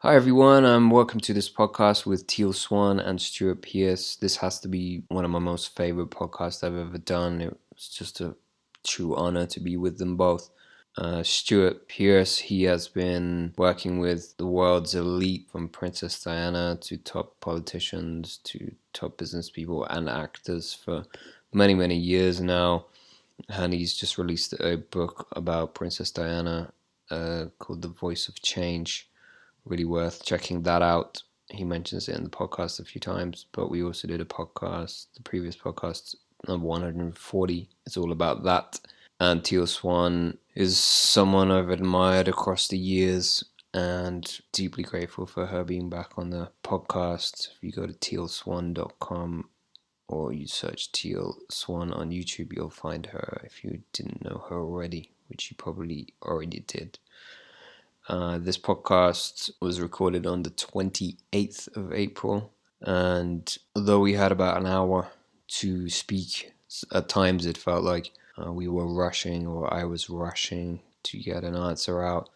Hi everyone, welcome to this podcast with Teal Swan and Stuart Pearce. This has to be one of my most favorite podcasts I've ever done. It's just a true honor to be with them both. Stuart Pearce, he has been working with the world's elite, from Princess Diana to top politicians to top business people and actors for many, many years now. And he's just released a book about Princess Diana called The Voice of Change. Really worth checking that out. He mentions it in the podcast a few times, but we also did a podcast, the previous podcast, number 140. It's all about that. And Teal Swan is someone I've admired across the years and deeply grateful for her being back on the podcast. If you go to tealswan.com or you search Teal Swan on YouTube, you'll find her if you didn't know her already, which you probably already did. This podcast was recorded on the 28th of April, and although we had about an hour to speak, at times it felt like we were rushing, or I was rushing to get an answer out,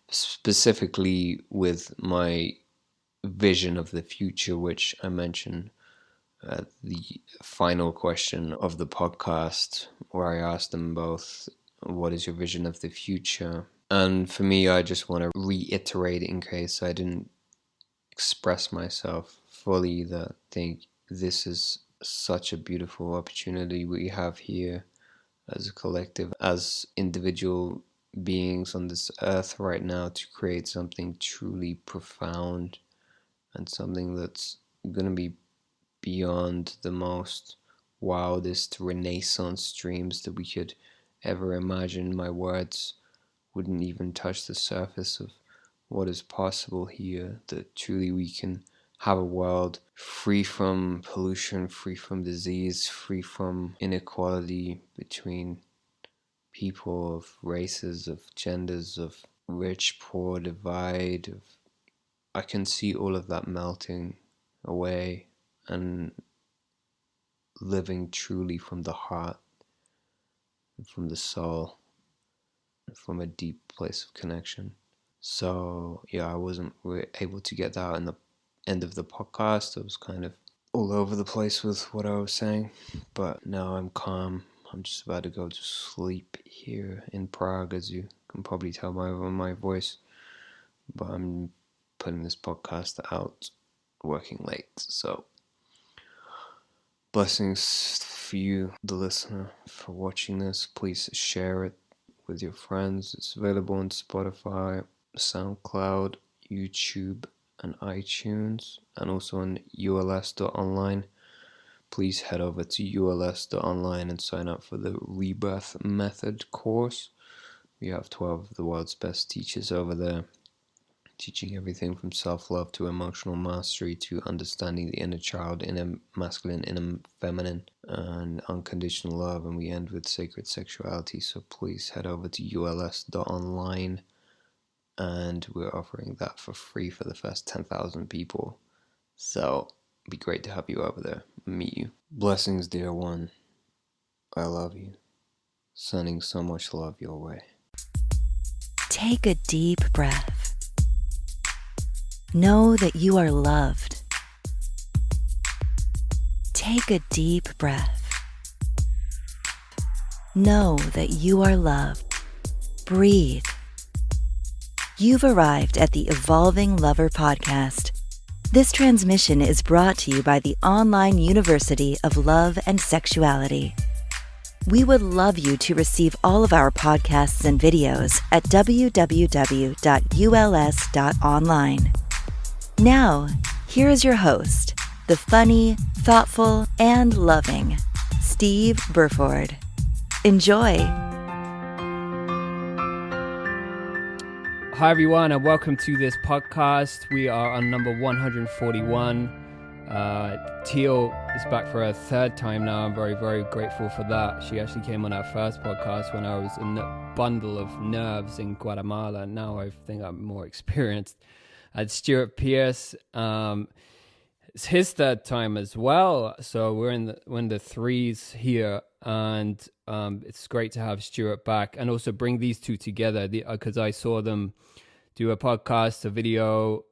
specifically with my vision of the future, which I mentioned at the final question of the podcast, where I asked them both, what is your vision of the future? And for me, I just want to reiterate, in case I didn't express myself fully, that I think this is such a beautiful opportunity we have here as a collective, as individual beings on this earth right now, to create something truly profound and something that's going to be beyond the most wildest Renaissance dreams that we could ever imagine. My words wouldn't even touch the surface of what is possible here, that truly we can have a world free from pollution, free from disease, free from inequality between people, of races, of genders, of rich, poor divide. I can see all of that melting away and living truly from the heart, from the soul, from a deep place of connection. So yeah, I wasn't able to get that out in the end of the podcast. I was kind of all over the place with what I was saying, but now I'm calm. I'm just about to go to sleep here in Prague, as you can probably tell by my voice, but I'm putting this podcast out working late. So blessings for you, the listener, for watching this. Please share it with your friends. It's available on Spotify, SoundCloud, YouTube, and iTunes, and also on uls.online. Please head over to uls.online and sign up for the Rebirth Method course. We have 12 of the world's best teachers over there, teaching everything from self-love to emotional mastery to understanding the inner child, inner masculine, inner feminine, and unconditional love. And we end with sacred sexuality. So please head over to uls.online, and we're offering that for free for the first 10,000 people. So it'd be great to have you over there and meet you. Blessings, dear one. I love you. Sending so much love your way. Take a deep breath. Know that you are loved. Take a deep breath. Know that you are loved. Breathe. You've arrived at the Evolving Lover podcast. This transmission is brought to you by the Online University of Love and Sexuality. We would love you to receive all of our podcasts and videos at www.uls.online. Now, here is your host, the funny, thoughtful, and loving Steve Burford. Enjoy. Hi everyone, and welcome to this podcast. We are on number 141. Teal is back for her third time now. I'm very, very grateful for that. She actually came on our first podcast when I was a bundle of nerves in Guatemala. Now I think I'm more experienced. Stuart Pearce, it's his third time as well. So we're in the threes here, and it's great to have Stuart back and also bring these two together, because I saw them do a podcast, a video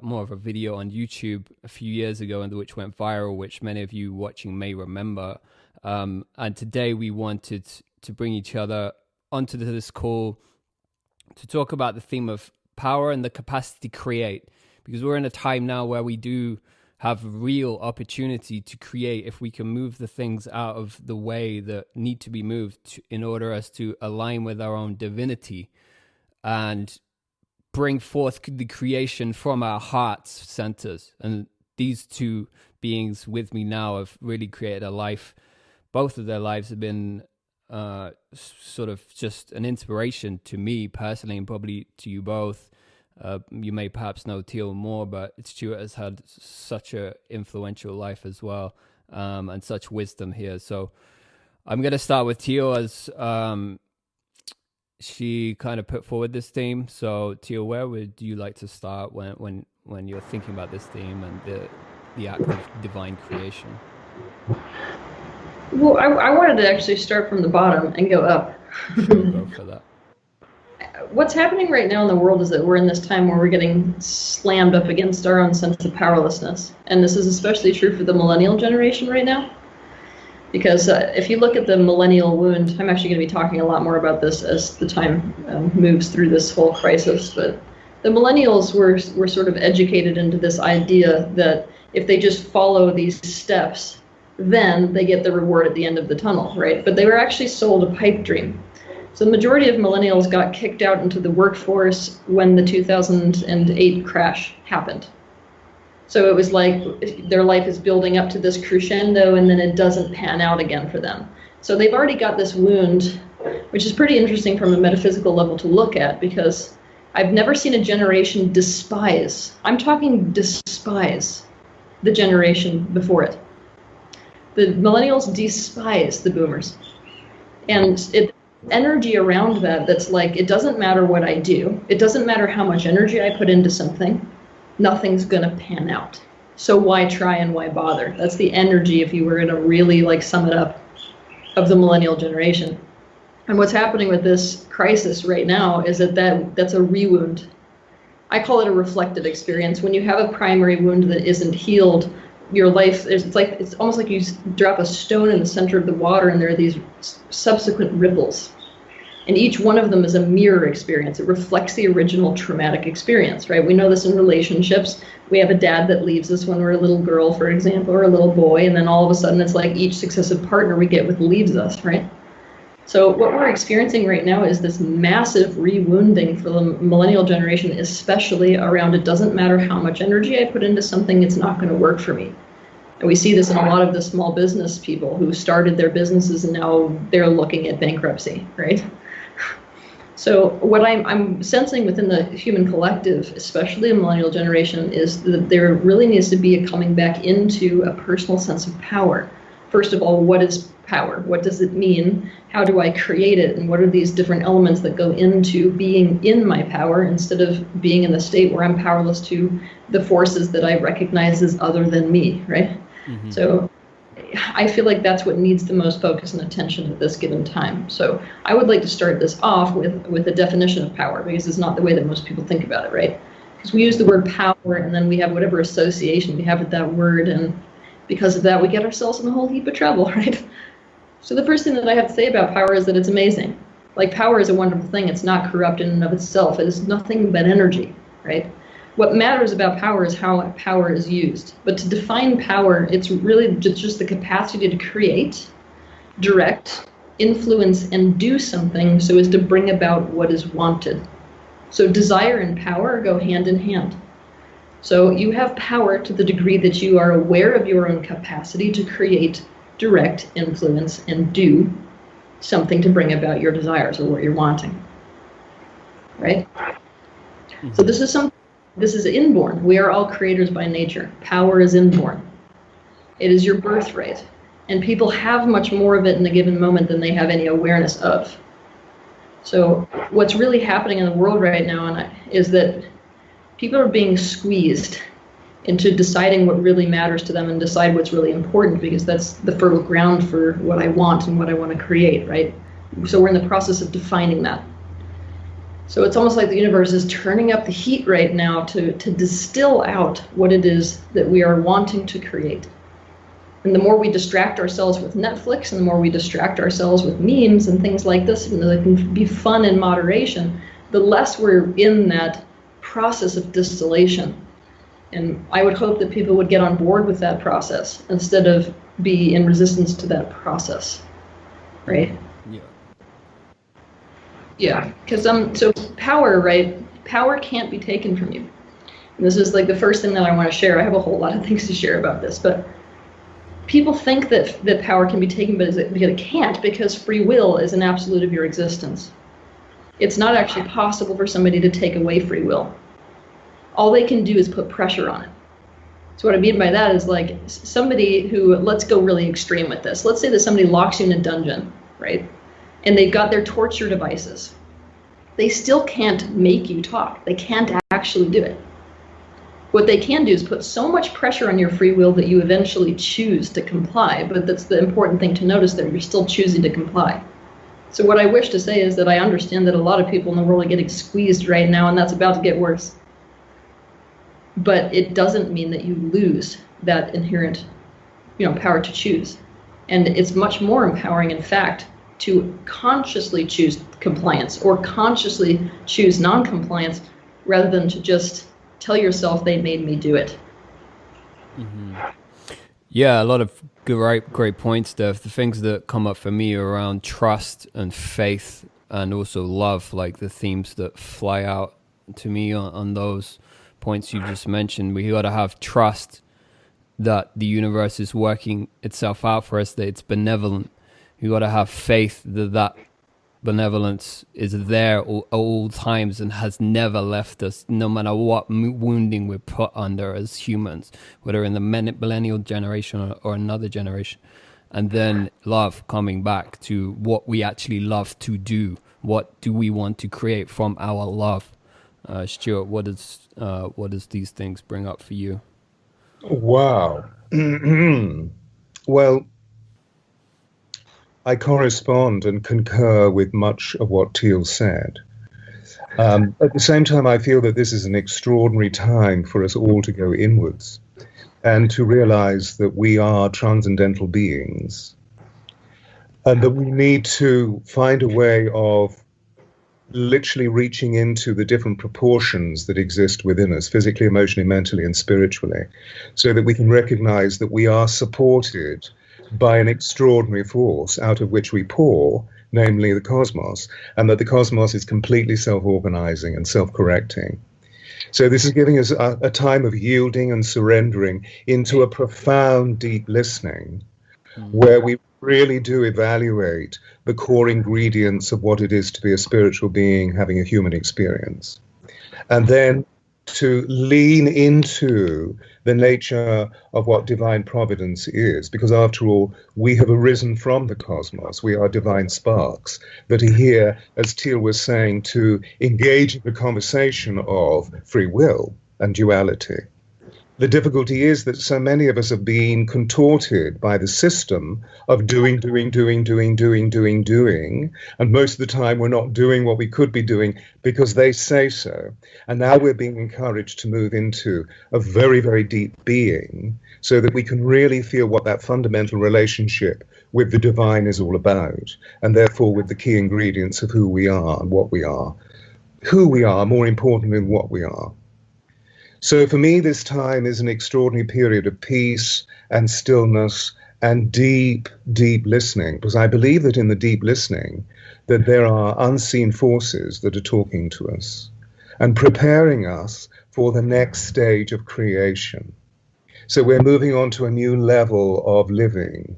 more of a video on YouTube a few years ago, and which went viral, which many of you watching may remember. And today we wanted to bring each other onto this call to talk about the theme of power and the capacity to create, because we're in a time now where we do have real opportunity to create if we can move the things out of the way that need to be moved in order as to align with our own divinity and bring forth the creation from our heart's centers. And these two beings with me now have really created a life. Both of their lives have been sort of just an inspiration to me personally, and probably to you both. You may perhaps know Teal more, but Stuart has had such a influential life as well, and such wisdom here. So I'm going to start with Teal, as she kind of put forward this theme. So Teal, where would you like to start when you're thinking about this theme and the act of divine creation? Well, I wanted to actually start from the bottom and go up. Sure, go for that. What's happening right now in the world is that we're in this time where we're getting slammed up against our own sense of powerlessness. And this is especially true for the millennial generation right now. Because if you look at the millennial wound, I'm actually going to be talking a lot more about this as the time moves through this whole crisis. But the millennials were sort of educated into this idea that if they just follow these steps, then they get the reward at the end of the tunnel, right? But they were actually sold a pipe dream. So the majority of millennials got kicked out into the workforce when the 2008 crash happened. So it was like their life is building up to this crescendo, and then it doesn't pan out again for them. So they've already got this wound, which is pretty interesting from a metaphysical level to look at, because I've never seen a generation despise, I'm talking despise, the generation before it. The millennials despise the boomers. And energy around that's like, it doesn't matter what I do. It doesn't matter how much energy I put into something. Nothing's going to pan out. So why try and why bother? That's the energy, if you were going to really like sum it up, of the millennial generation. And what's happening with this crisis right now is that's a rewound. I call it a reflective experience. When you have a primary wound that isn't healed, your life, it's almost like you drop a stone in the center of the water, and there are these subsequent ripples. And each one of them is a mirror experience. It reflects the original traumatic experience, right? We know this in relationships. We have a dad that leaves us when we're a little girl, for example, or a little boy, and then all of a sudden it's like each successive partner we get with leaves us, right? So what we're experiencing right now is this massive rewounding for the millennial generation, especially around it doesn't matter how much energy I put into something, it's not going to work for me. And we see this in a lot of the small business people who started their businesses and now they're looking at bankruptcy, right? So what I'm sensing within the human collective, especially the millennial generation, is that there really needs to be a coming back into a personal sense of power. First of all, what is power? What does it mean? How do I create it? And what are these different elements that go into being in my power instead of being in the state where I'm powerless to the forces that I recognize as other than me, right? Mm-hmm. So I feel like that's what needs the most focus and attention at this given time. So I would like to start this off with a definition of power, because it's not the way that most people think about it, right? Because we use the word power and then we have whatever association we have with that word, and because of that we get ourselves in a whole heap of trouble, right? So the first thing that I have to say about power is that it's amazing. Like, power is a wonderful thing. It's not corrupt in and of itself. It is nothing but energy, right? What matters about power is how power is used. But to define power, it's really just the capacity to create, direct, influence, and do something so as to bring about what is wanted. So desire and power go hand in hand. So you have power to the degree that you are aware of your own capacity to create, direct, influence, and do something to bring about your desires or what you're wanting, right? Mm-hmm. So this is inborn. We are all creators by nature. Power is inborn. It is your birthright. And people have much more of it in a given moment than they have any awareness of. So what's really happening in the world right now is that people are being squeezed into deciding what really matters to them and decide what's really important, because that's the fertile ground for what I want and what I want to create, right? So we're in the process of defining that. So it's almost like the universe is turning up the heat right now to distill out what it is that we are wanting to create. And the more we distract ourselves with Netflix, and the more we distract ourselves with memes and things like this, even though they can be fun in moderation, the less we're in that process of distillation. And I would hope that people would get on board with that process instead of be in resistance to that process, right? Yeah. Yeah, because so power, right? Power can't be taken from you. And this is like the first thing that I want to share. I have a whole lot of things to share about this, but people think that power can be taken, but it can't, because free will is an absolute of your existence. It's not actually possible for somebody to take away free will. All they can do is put pressure on it. So what I mean by that is, like, somebody who, let's go really extreme with this. Let's say that somebody locks you in a dungeon, right? And they've got their torture devices. They still can't make you talk. They can't actually do it. What they can do is put so much pressure on your free will that you eventually choose to comply. But that's the important thing to notice there. You're still choosing to comply. So what I wish to say is that I understand that a lot of people in the world are getting squeezed right now, and that's about to get worse. But it doesn't mean that you lose that inherent, power to choose. And it's much more empowering, in fact, to consciously choose compliance or consciously choose non-compliance, rather than to just tell yourself they made me do it. Mm-hmm. Yeah, a lot of great points there. The things that come up for me are around trust and faith, and also love, like the themes that fly out to me on those points you just mentioned. We got to have trust that the universe is working itself out for us, that it's benevolent. You got to have faith that benevolence is there all times and has never left us, no matter what wounding we're put under as humans, whether in the millennial generation or another generation. And then love, coming back to what we actually love to do. What do we want to create from our love? Stuart, what does these things bring up for you? Wow. Well, I correspond and concur with much of what Teal said. At the same time, I feel that this is an extraordinary time for us all to go inwards and to realize that we are transcendental beings, and that we need to find a way of literally reaching into the different proportions that exist within us, physically, emotionally, mentally, and spiritually, so that we can recognize that we are supported by an extraordinary force out of which we pour, namely the cosmos, and that the cosmos is completely self-organizing and self-correcting. So this is giving us a time of yielding and surrendering into a profound, deep listening, where we really do evaluate the core ingredients of what it is to be a spiritual being having a human experience. And then to lean into the nature of what divine providence is, because after all, we have arisen from the cosmos. We are divine sparks that are here, as Teal was saying, to engage in the conversation of free will and duality. The difficulty is that so many of us have been contorted by the system of doing, and most of the time we're not doing what we could be doing because they say so. And now we're being encouraged to move into a very, very deep being so that we can really feel what that fundamental relationship with the divine is all about, and therefore with the key ingredients of who we are and what we are. Who we are, more important than what we are. So for me, this time is an extraordinary period of peace and stillness and deep, deep listening, because I believe that in the deep listening, that there are unseen forces that are talking to us and preparing us for the next stage of creation. So we're moving on to a new level of living.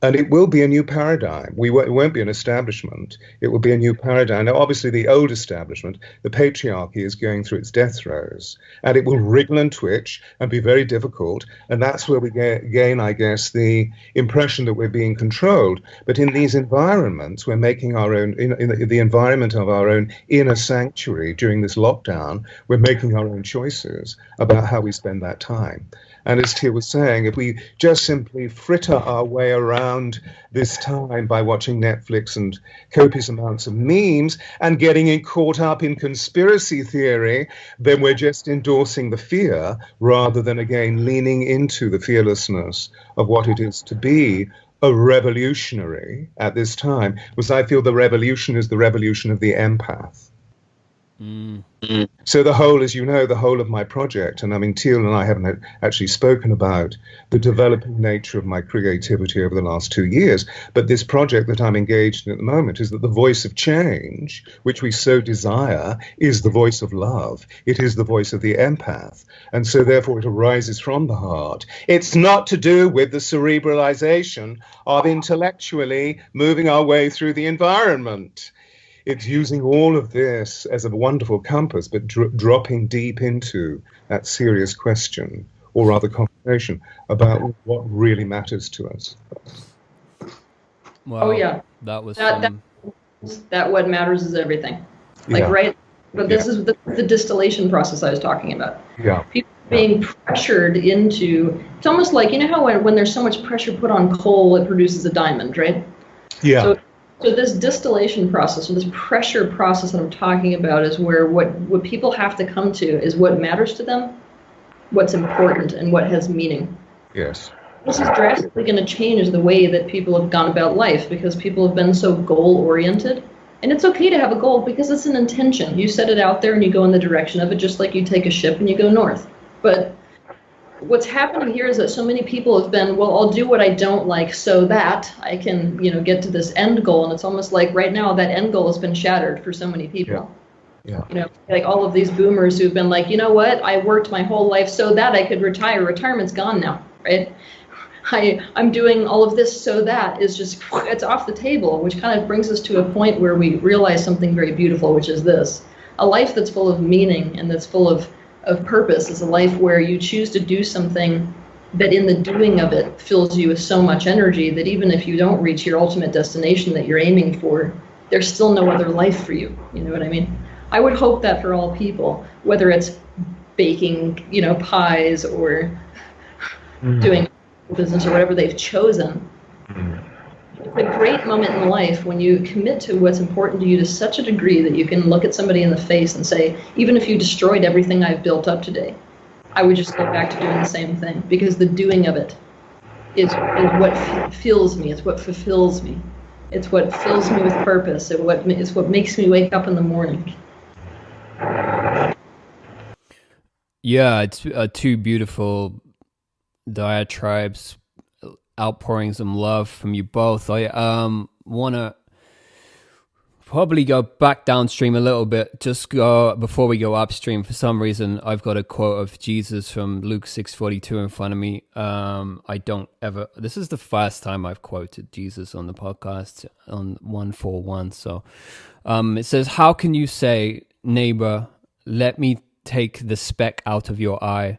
And it will be a new paradigm. It won't be an establishment. It will be a new paradigm. Now, obviously, the old establishment, the patriarchy, is going through its death throes. And it will wriggle and twitch and be very difficult. And that's where we gain, I guess, the impression that we're being controlled. But in these environments, we're making our own, in the environment of our own inner sanctuary during this lockdown, we're making our own choices about how we spend that time. And as Teal was saying, if we just simply fritter our way around around this time by watching Netflix and copious amounts of memes and getting caught up in conspiracy theory, then we're just endorsing the fear rather than, again, leaning into the fearlessness of what it is to be a revolutionary at this time, because I feel the revolution is the revolution of the empath. So the whole, as you know, the whole of my project, and I mean, Teal and I haven't actually spoken about the developing nature of my creativity over the last 2 years, but this project that I'm engaged in at the moment is that the voice of change, which we so desire, is the voice of love. It is the voice of the empath. And so therefore it arises from the heart. It's not to do with the cerebralization of intellectually moving our way through the environment. It's using all of this as a wonderful compass, but dropping deep into that serious question, or rather conversation, about what really matters to us. Wow. Oh yeah, That was that what matters is everything. Like, Yeah. right? But this is the distillation process I was talking about. Yeah. People being pressured into, it's almost like, you know how when there's so much pressure put on coal, it produces a diamond, right? Yeah. So this distillation process, or this pressure process that I'm talking about, is where what people have to come to is what matters to them, what's important, and what has meaning. Yes. This is drastically going to change the way that people have gone about life, because people have been so goal-oriented. And it's okay to have a goal because it's an intention. You set it out there and you go in the direction of it, just like you take a ship and you go north. But what's happening here is that so many people have been, well, I'll do what I don't like so that I can, get to this end goal. And it's almost like right now that end goal has been shattered for so many people. Yeah. Like all of these boomers who've been like, you know what, I worked my whole life so that I could retire. Retirement's gone now, right? I'm doing all of this so that is just, it's off the table, which kind of brings us to a point where we realize something very beautiful, which is this. A life that's full of meaning and that's full of purpose is a life where you choose to do something that in the doing of it fills you with so much energy that even if you don't reach your ultimate destination that you're aiming for, there's still no other life for you. You know what I mean? I would hope that for all people, whether it's baking, pies, or doing business or whatever they've chosen. It's a great moment in life when you commit to what's important to you to such a degree that you can look at somebody in the face and say, even if you destroyed everything I've built up today, I would just go back to doing the same thing, because the doing of it is what fuels me. It's what fulfills me. It's what fills me with purpose. It's what makes me wake up in the morning. Yeah, it's two beautiful diatribes, outpouring some love from you both. I want to probably go back downstream a little bit, just go before we go upstream. For some reason, I've got a quote of Jesus from Luke 6:42 in front of me. This is the first time I've quoted Jesus on the podcast on 141. So it says, how can you say, neighbor, let me take the speck out of your eye,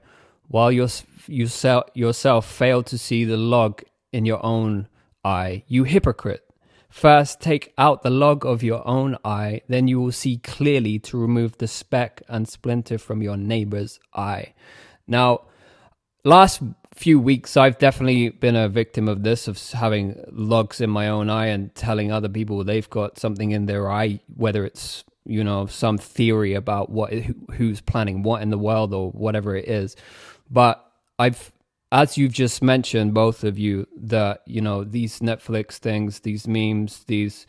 while you yourself fail to see the log in your own eye? You hypocrite. First take out the log of your own eye, then you will see clearly to remove the speck and splinter from your neighbor's eye. Now, last few weeks, I've definitely been a victim of this, of having logs in my own eye and telling other people they've got something in their eye, whether it's some theory about who's planning what in the world or whatever it is. But as you've just mentioned, both of you, that, these Netflix things, these memes, these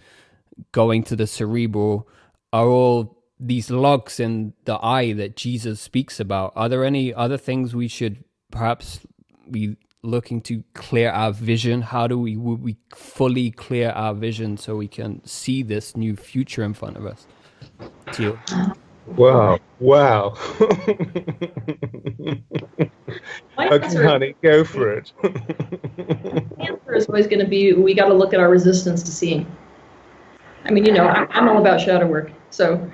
going to the cerebral are all these logs in the eye that Jesus speaks about. Are there any other things we should perhaps be looking to clear our vision? How do we fully clear our vision so we can see this new future in front of us? Teal. Wow. Okay, honey, go for it. The answer is always going to be, we got to look at our resistance to seeing. I mean, I'm all about shadow work, so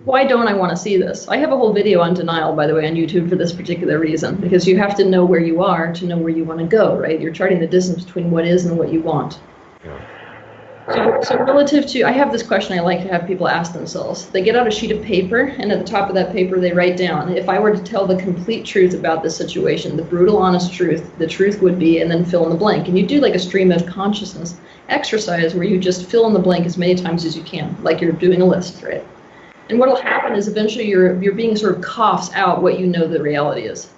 why don't I want to see this? I have a whole video on denial, by the way, on YouTube for this particular reason, because you have to know where you are to know where you want to go, right? You're charting the distance between what is and what you want. Yeah. So relative to, I have this question I like to have people ask themselves. They get out a sheet of paper, and at the top of that paper, they write down, if I were to tell the complete truth about this situation, the brutal, honest truth, the truth would be, and then fill in the blank. And you do like a stream of consciousness exercise where you just fill in the blank as many times as you can, like you're doing a list, right? And what will happen is eventually your being sort of coughs out what you know the reality is.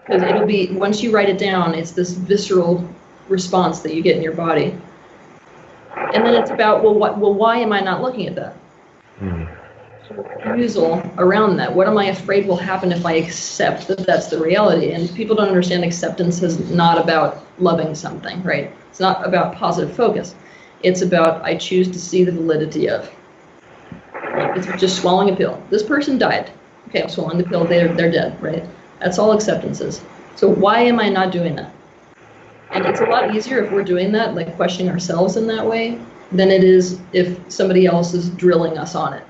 Because it'll be, once you write it down, it's this visceral response that you get in your body. And then it's about, why am I not looking at that? Refusal around that. What am I afraid will happen if I accept that that's the reality? And people don't understand acceptance is not about loving something, right? It's not about positive focus. It's about, I choose to see the validity of. It's just swallowing a pill. This person died. Okay, I'm swallowing the pill. They're dead, right? That's all acceptance is. So why am I not doing that? And it's a lot easier if we're doing that, like questioning ourselves in that way, than it is if somebody else is drilling us on it.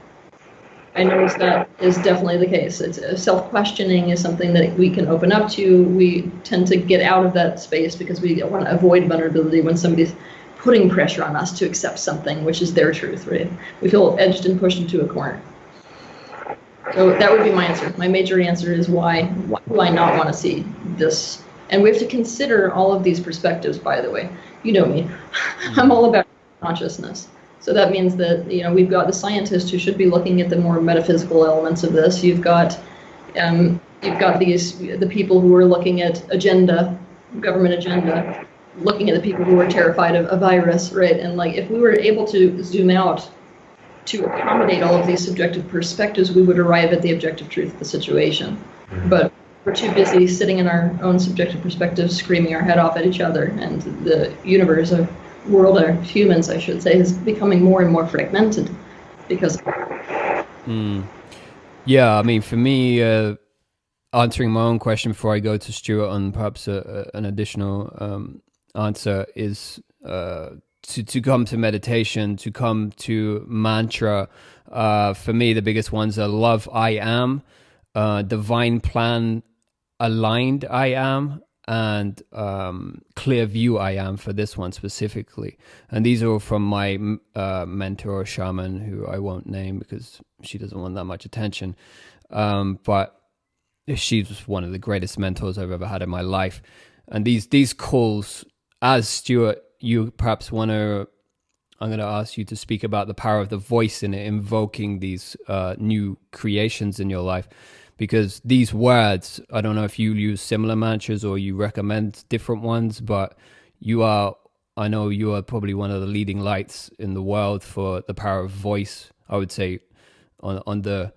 I notice that is definitely the case. It's self-questioning is something that we can open up to. We tend to get out of that space because we want to avoid vulnerability when somebody's putting pressure on us to accept something, which is their truth, right? We feel edged and pushed into a corner. So that would be my answer. My major answer is why do I not want to see this? And we have to consider all of these perspectives, by the way. You know me. I'm all about consciousness. So that means that, we've got the scientists who should be looking at the more metaphysical elements of this. You've got the people who are looking at government agenda, looking at the people who are terrified of a virus, right? And like, if we were able to zoom out to accommodate all of these subjective perspectives, we would arrive at the objective truth of the situation. But we're too busy sitting in our own subjective perspectives, screaming our head off at each other, and the universe, or world, or humans, I should say, is becoming more and more fragmented because. Yeah, I mean, for me, answering my own question before I go to Stuart on perhaps an additional answer is to come to meditation, to come to mantra. For me, the biggest ones are love, I am, divine plan, aligned, I am, and clear view, I am, for this one specifically. And these are all from my mentor or shaman, who I won't name because she doesn't want that much attention. But she's one of the greatest mentors I've ever had in my life. And these calls, as Stuart, you perhaps want to, I'm going to ask you to speak about the power of the voice in it, invoking these new creations in your life. Because these words, I don't know if you use similar mantras or you recommend different ones, but I know you are probably one of the leading lights in the world for the power of voice. I would say on the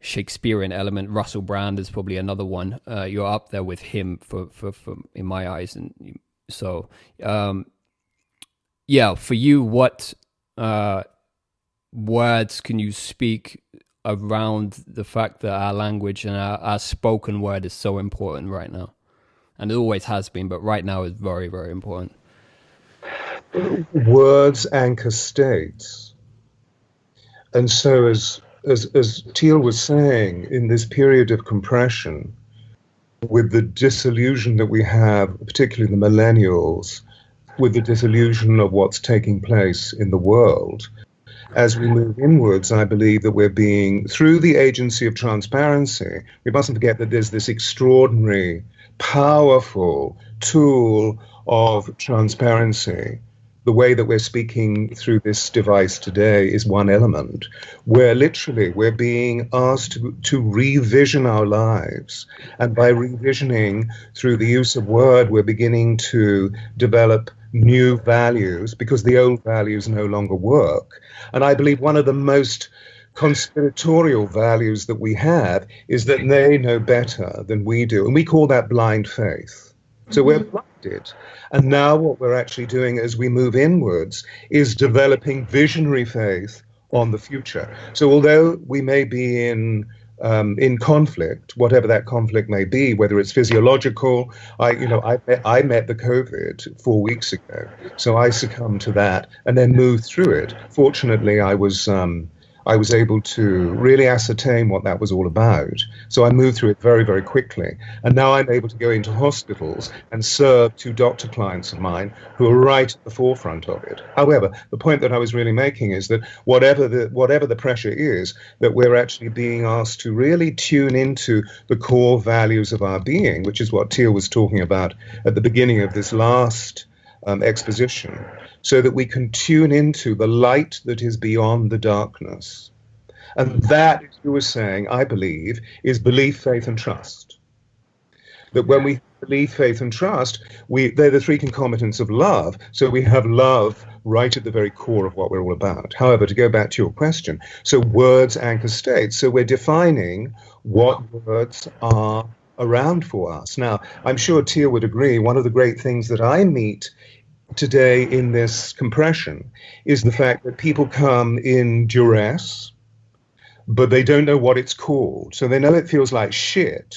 Shakespearean element, Russell Brand is probably another one. You're up there with him for in my eyes. And so, for you, what words can you speak around the fact that our language and our spoken word is so important right now? And it always has been, but right now is very, very important. Words anchor states. And so as Teal was saying, in this period of compression, with the disillusion that we have, particularly the millennials, with the disillusion of what's taking place in the world, as we move inwards, I believe that we're being, through the agency of transparency, we mustn't forget that there's this extraordinary, powerful tool of transparency. The way that we're speaking through this device today is one element, where literally we're being asked to revision our lives. And by revisioning through the use of word, we're beginning to develop new values because the old values no longer work. And I believe one of the most conspiratorial values that we have is that they know better than we do. And we call that blind faith. So we're blinded. And now what we're actually doing as we move inwards is developing visionary faith on the future. So although we may be in conflict, whatever that conflict may be, whether it's physiological, I met the COVID 4 weeks ago, so I succumbed to that and then moved through it. Fortunately, I was I was able to really ascertain what that was all about. So I moved through it very, very quickly. And now I'm able to go into hospitals and serve 2 doctor clients of mine who are right at the forefront of it. However, the point that I was really making is that whatever the pressure is, that we're actually being asked to really tune into the core values of our being, which is what Teal was talking about at the beginning of this last exposition, so that we can tune into the light that is beyond the darkness. And that, as you were saying, I believe, is belief, faith, and trust. That when we believe, faith, and trust, they're the 3 concomitants of love. So we have love right at the very core of what we're all about. However, to go back to your question, so words anchor states. So we're defining what words are around for us. Now, I'm sure Teal would agree, one of the great things that I meet today in this compression is the fact that people come in duress, but they don't know what it's called. So they know it feels like shit,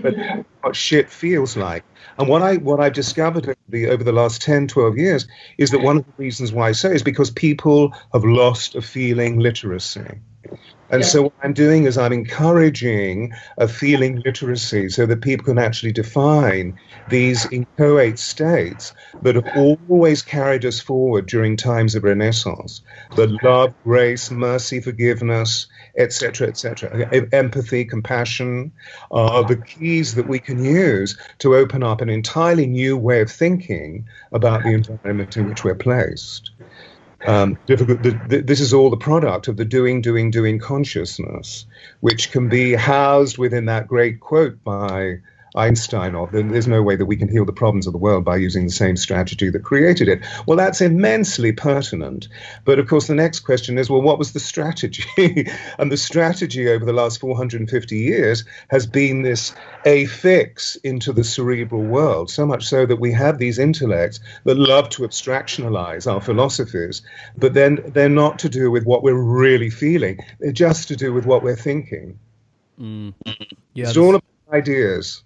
but what shit feels like. And what I've discovered over the last 10, 12 years is that one of the reasons why I say is because people have lost a feeling literacy. And so what I'm doing is I'm encouraging a feeling literacy so that people can actually define these inchoate states that have always carried us forward during times of Renaissance. The love, grace, mercy, forgiveness, etc., empathy, compassion are the keys that we can use to open up an entirely new way of thinking about the environment in which we're placed. This is all the product of the doing consciousness, which can be housed within that great quote by Einstein of, there's no way that we can heal the problems of the world by using the same strategy that created it. Well, that's immensely pertinent. But of course, the next question is, well, what was the strategy? And the strategy over the last 450 years has been this affix into the cerebral world, so much so that we have these intellects that love to abstractionalize our philosophies, but then they're not to do with what we're really feeling. They're just to do with what we're thinking. It's all about ideas.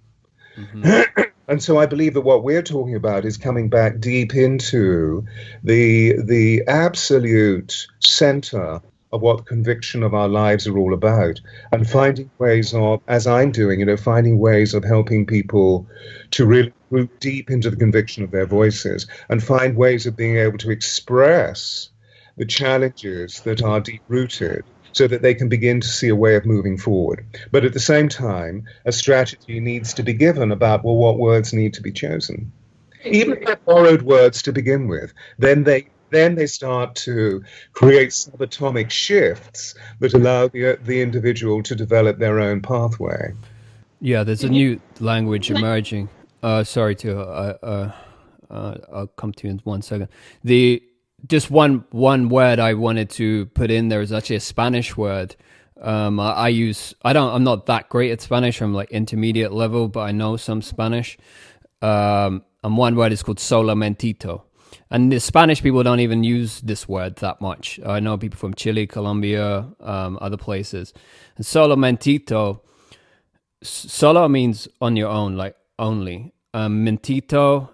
Mm-hmm. And so I believe that what we're talking about is coming back deep into the absolute center of what the conviction of our lives are all about, and finding ways of, as I'm doing, finding ways of helping people to really root deep into the conviction of their voices and find ways of being able to express the challenges that are deep-rooted, so that they can begin to see a way of moving forward. But at the same time, a strategy needs to be given about, well, what words need to be chosen. Even if they're borrowed words to begin with, then they start to create subatomic shifts that allow the individual to develop their own pathway. Yeah, there's a new language emerging. Sorry, I'll come to you in 1 second. Just one word I wanted to put in there is actually a Spanish word. I'm not that great at Spanish. I'm like intermediate level, but I know some Spanish. And one word is called solomentito. And the Spanish people don't even use this word that much. I know people from Chile, Colombia, other places. And solomentito, solo means on your own, like only. Mentito,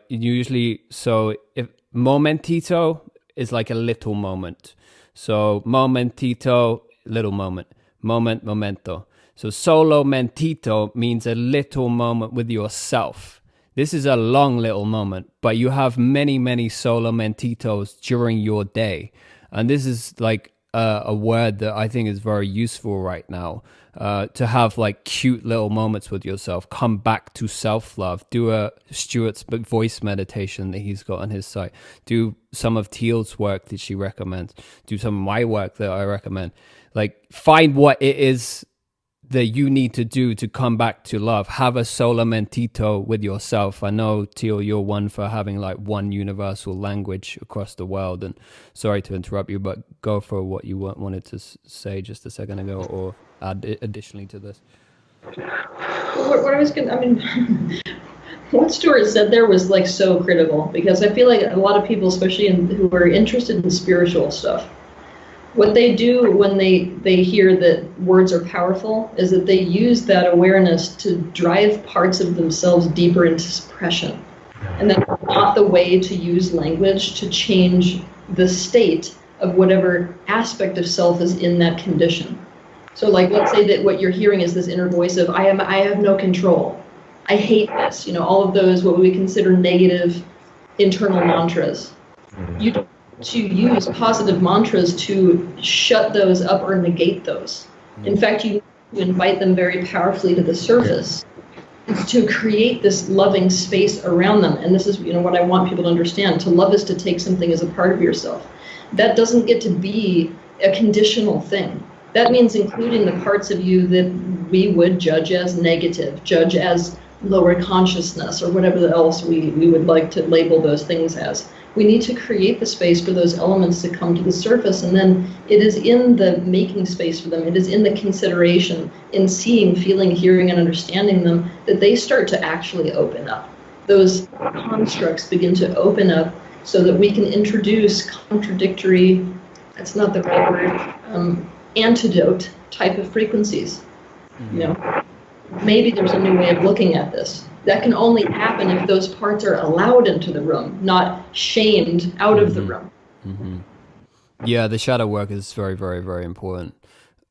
usually, so if momentito is like a little moment. So momentito, little moment. Momento. So solo mentito means a little moment with yourself. This is a long little moment, but you have many, many solo mentitos during your day. And this is like a word that I think is very useful right now. To have like cute little moments with yourself, come back to self-love, do a Stuart's voice meditation that he's got on his site, do some of Teal's work that she recommends, do some of my work that I recommend. Like find what it is that you need to do to come back to love. Have a solomentito with yourself. I know, Teal, you're one for having like one universal language across the world. And sorry to interrupt you, but go for what you wanted to say just a second ago, or add additionally to this. What I was going to, what Stuart said there was like so critical, because I feel like a lot of people, especially who are interested in spiritual stuff, what they do when they hear that words are powerful is that they use that awareness to drive parts of themselves deeper into suppression. And that's not the way to use language to change the state of whatever aspect of self is in that condition. So like, let's say that what you're hearing is this inner voice of, I have no control. I hate this, all of those, what we consider negative internal mantras. You don't to use positive mantras to shut those up or negate those. In fact, you invite them very powerfully to the surface to create this loving space around them. And this is, what I want people to understand. To love is to take something as a part of yourself. That doesn't get to be a conditional thing. That means including the parts of you that we would judge as negative, judge as lower consciousness, or whatever else we would like to label those things as. We need to create the space for those elements to come to the surface, and then it is in the making space for them, it is in the consideration, in seeing, feeling, hearing, and understanding them, that they start to actually open up. Those constructs begin to open up so that we can introduce contradictory, that's not the right word, antidote type of frequencies. Maybe there's a new way of looking at this. That can only happen if those parts are allowed into the room, not shamed out of the room. Mm-hmm. Yeah, the shadow work is very, very, very important.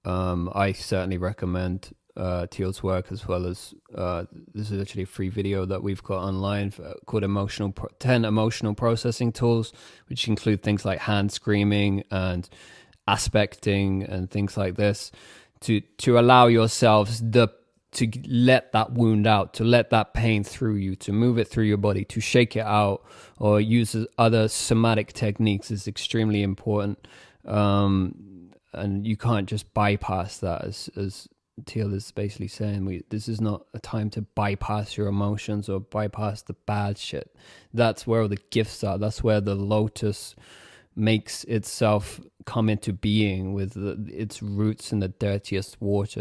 I certainly recommend Teal's work, as well as this is actually a free video that we've got online called 10 emotional processing tools, which include things like hand screaming and aspecting and things like this, to allow yourselves to let that wound out, to let that pain through you, to move it through your body, to shake it out, or use other somatic techniques is extremely important. And you can't just bypass that, as Teal is basically saying. This is not a time to bypass your emotions or bypass the bad shit. That's where the gifts are. That's where the lotus makes itself come into being, with its roots in the dirtiest water,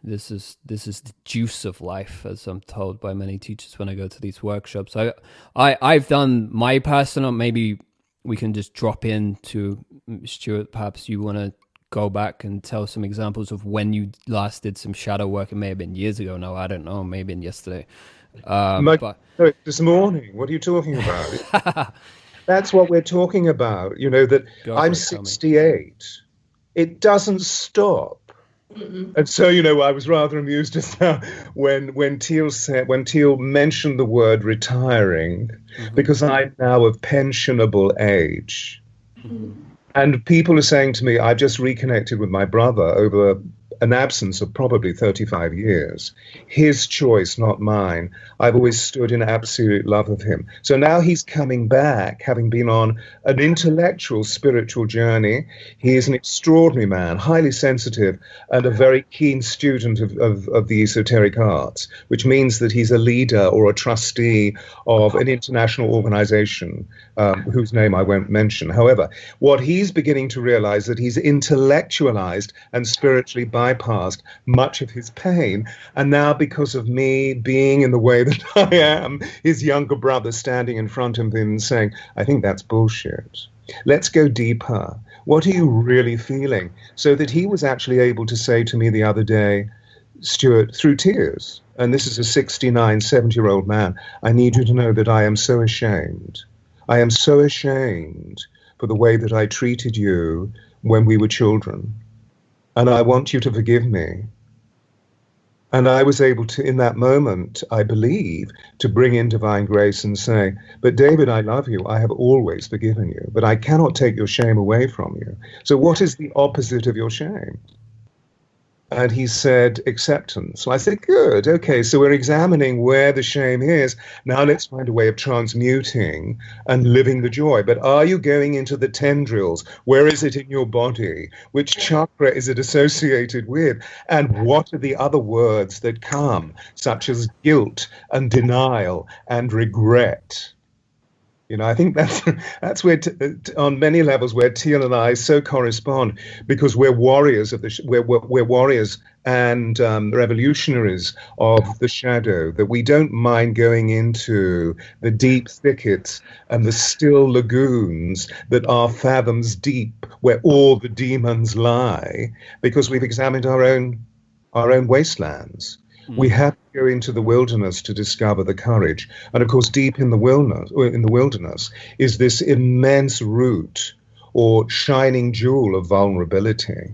This is the juice of life, as I'm told by many teachers when I go to these workshops. I've done my personal. Maybe we can just drop into Stuart. Perhaps you want to go back and tell some examples of when you last did some shadow work. It may have been years ago now. I don't know. Maybe yesterday. This morning. What are you talking about? That's what we're talking about. That I'm 68. It doesn't stop. Mm-mm. And so, I was rather amused just now when Teal mentioned the word retiring, because I'm now of pensionable age. Mm-hmm. And people are saying to me, I've just reconnected with my brother over an absence of probably 35 years. His choice, not mine. I've always stood in absolute love of him. So now he's coming back, having been on an intellectual, spiritual journey. He is an extraordinary man, highly sensitive, and a very keen student of the esoteric arts, which means that he's a leader or a trustee of an international organization, whose name I won't mention. However, what he's beginning to realize that he's intellectualized and spiritually bypassed much of his pain. And now, because of me being in the way that I am, his younger brother standing in front of him and saying, I think that's bullshit. Let's go deeper. What are you really feeling? So that he was actually able to say to me the other day, Stuart, through tears, and this is a 69, 70-year-old man, I need you to know that I am so ashamed. I am so ashamed for the way that I treated you when we were children. And I want you to forgive me. And I was able to, in that moment, I believe, to bring in divine grace and say, but David, I love you. I have always forgiven you, but I cannot take your shame away from you. So what is the opposite of your shame? And he said, acceptance. So I said, good, okay, so we're examining where the shame is. Now let's find a way of transmuting and living the joy. But are you going into the tendrils? Where is it in your body? Which chakra is it associated with? And what are the other words that come, such as guilt and denial and regret? I think that's where, on many levels, where Teal and I so correspond, because we're warriors we're warriors and revolutionaries of the shadow. That we don't mind going into the deep thickets and the still lagoons that are fathoms deep, where all the demons lie, because we've examined our own wastelands. We have to go into the wilderness to discover the courage. And of course, deep in the wilderness is this immense root or shining jewel of vulnerability.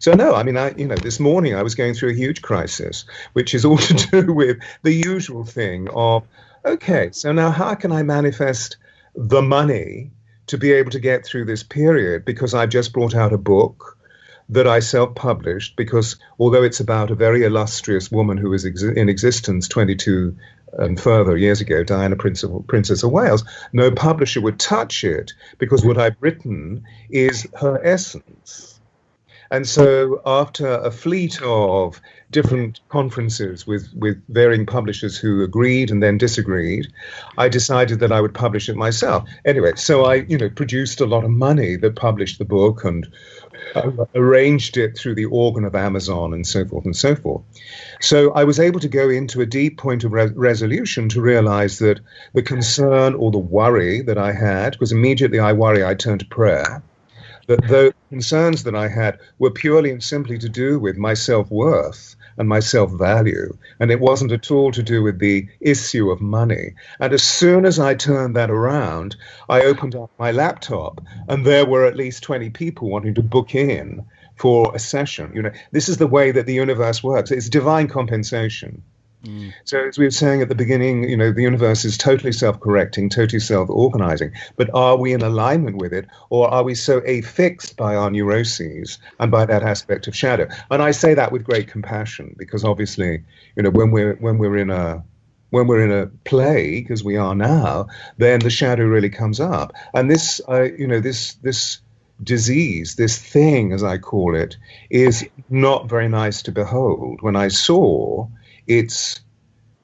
So no, I mean, this morning I was going through a huge crisis, which is all to do with the usual thing of, okay, so now how can I manifest the money to be able to get through this period? Because I've just brought out a book that I self-published, because although it's about a very illustrious woman who was in existence 22 and further years ago, Diana, Princess of Wales, no publisher would touch it because what I've written is her essence. And so after a fleet of different conferences with varying publishers who agreed and then disagreed, I decided that I would publish it myself. Anyway, so I, produced a lot of money that published the book and arranged it through the organ of Amazon and so forth and so forth. So I was able to go into a deep point of resolution to realize that the concern or the worry that I had, because immediately I turn to prayer, that the concerns that I had were purely and simply to do with my self-worth and my self-value. And it wasn't at all to do with the issue of money. And as soon as I turned that around, I opened up my laptop and there were at least 20 people wanting to book in for a session. This is the way that the universe works. It's divine compensation. So as we were saying at the beginning, the universe is totally self-correcting, totally self-organizing. But are we in alignment with it, or are we so affixed by our neuroses and by that aspect of shadow? And I say that with great compassion, because obviously, when we're in a plague, as we are now, then the shadow really comes up. And this, this disease, this thing, as I call it, is not very nice to behold. When I saw its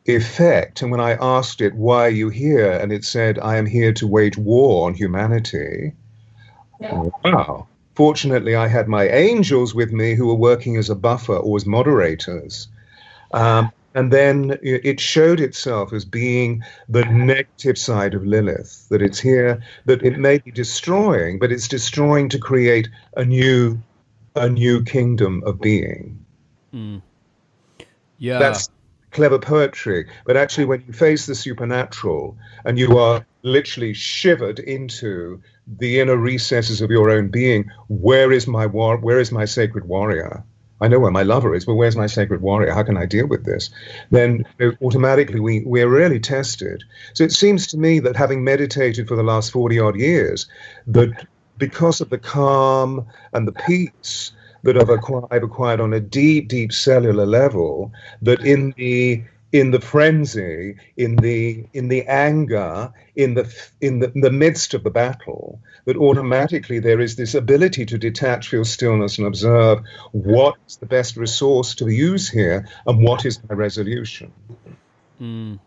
effect, and when I asked it, why are you here? And it said, I am here to wage war on humanity. Yeah. Wow. Fortunately, I had my angels with me who were working as a buffer or as moderators. And then it showed itself as being the negative side of Lilith, that it's here, that it may be destroying, but it's destroying to create a new kingdom of being. Yeah. That's clever poetry, but actually when you face the supernatural and you are literally shivered into the inner recesses of your own being, where is my sacred warrior? I know where my lover is, but where's my sacred warrior? How can I deal with this? Then automatically we're really tested. So it seems to me that having meditated for the last 40 odd years, that because of the calm and the peace that I've acquired on a deep, deep cellular level, that in the frenzy, in the anger, in the midst of the battle, that automatically there is this ability to detach, feel stillness, and observe what's the best resource to use here and what is my resolution. And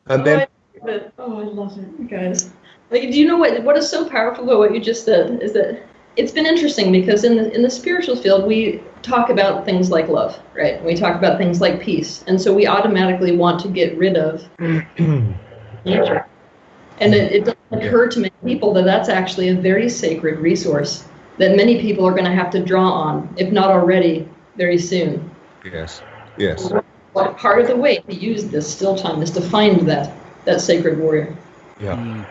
then, I love it, guys. Like, do you know what is so powerful about what you just said is that it's been interesting, because in the spiritual field, we talk about things like love, right? We talk about things like peace. And so we automatically want to get rid of nature. And it doesn't occur to many people that that's actually a very sacred resource that many people are going to have to draw on, if not already, very soon. Yes. What part of the way to use this still time is to find that sacred warrior. Yeah.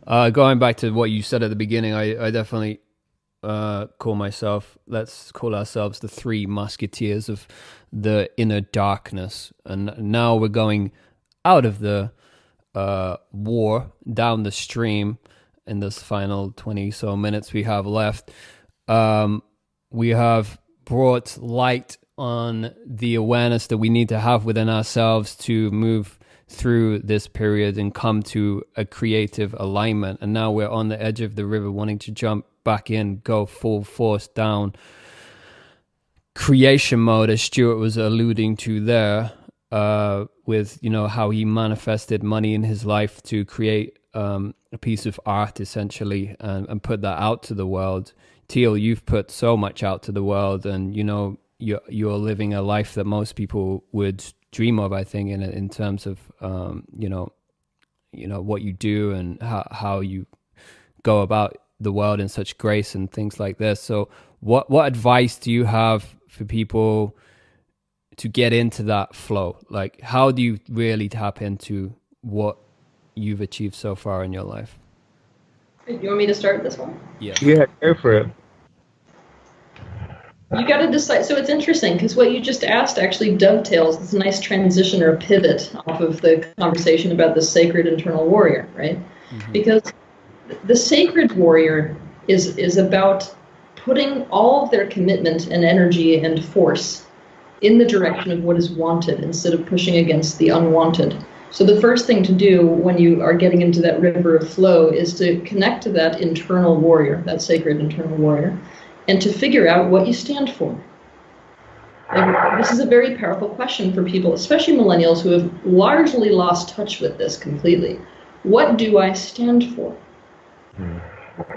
Going back to what you said at the beginning, I definitely let's call ourselves the three musketeers of the inner darkness. And now we're going out of the war, down the stream in this final 20 so minutes we have left. We have brought light on the awareness that we need to have within ourselves to move through this period and come to a creative alignment. And now we're on the edge of the river, wanting to jump back in, go full force down creation mode, as Stuart was alluding to there, with how he manifested money in his life to create a piece of art essentially, and put that out to the world. Teal, you've put so much out to the world, and you're living a life that most people would dream of, I think, in terms of what you do and how you go about the world in such grace and things like this. So what advice do you have for people to get into that flow? Like, how do you really tap into what you've achieved so far in your life? You want me to start this one? Yeah. Yeah, go for it. You got to decide. So it's interesting because what you just asked actually dovetails. It's a nice transition or a pivot off of the conversation about the sacred internal warrior, right? Mm-hmm. Because the sacred warrior is about putting all of their commitment and energy and force in the direction of what is wanted instead of pushing against the unwanted. So the first thing to do when you are getting into that river of flow is to connect to that internal warrior, that sacred internal warrior, and to figure out what you stand for. And this is a very powerful question for people, especially millennials who have largely lost touch with this completely. What do I stand for?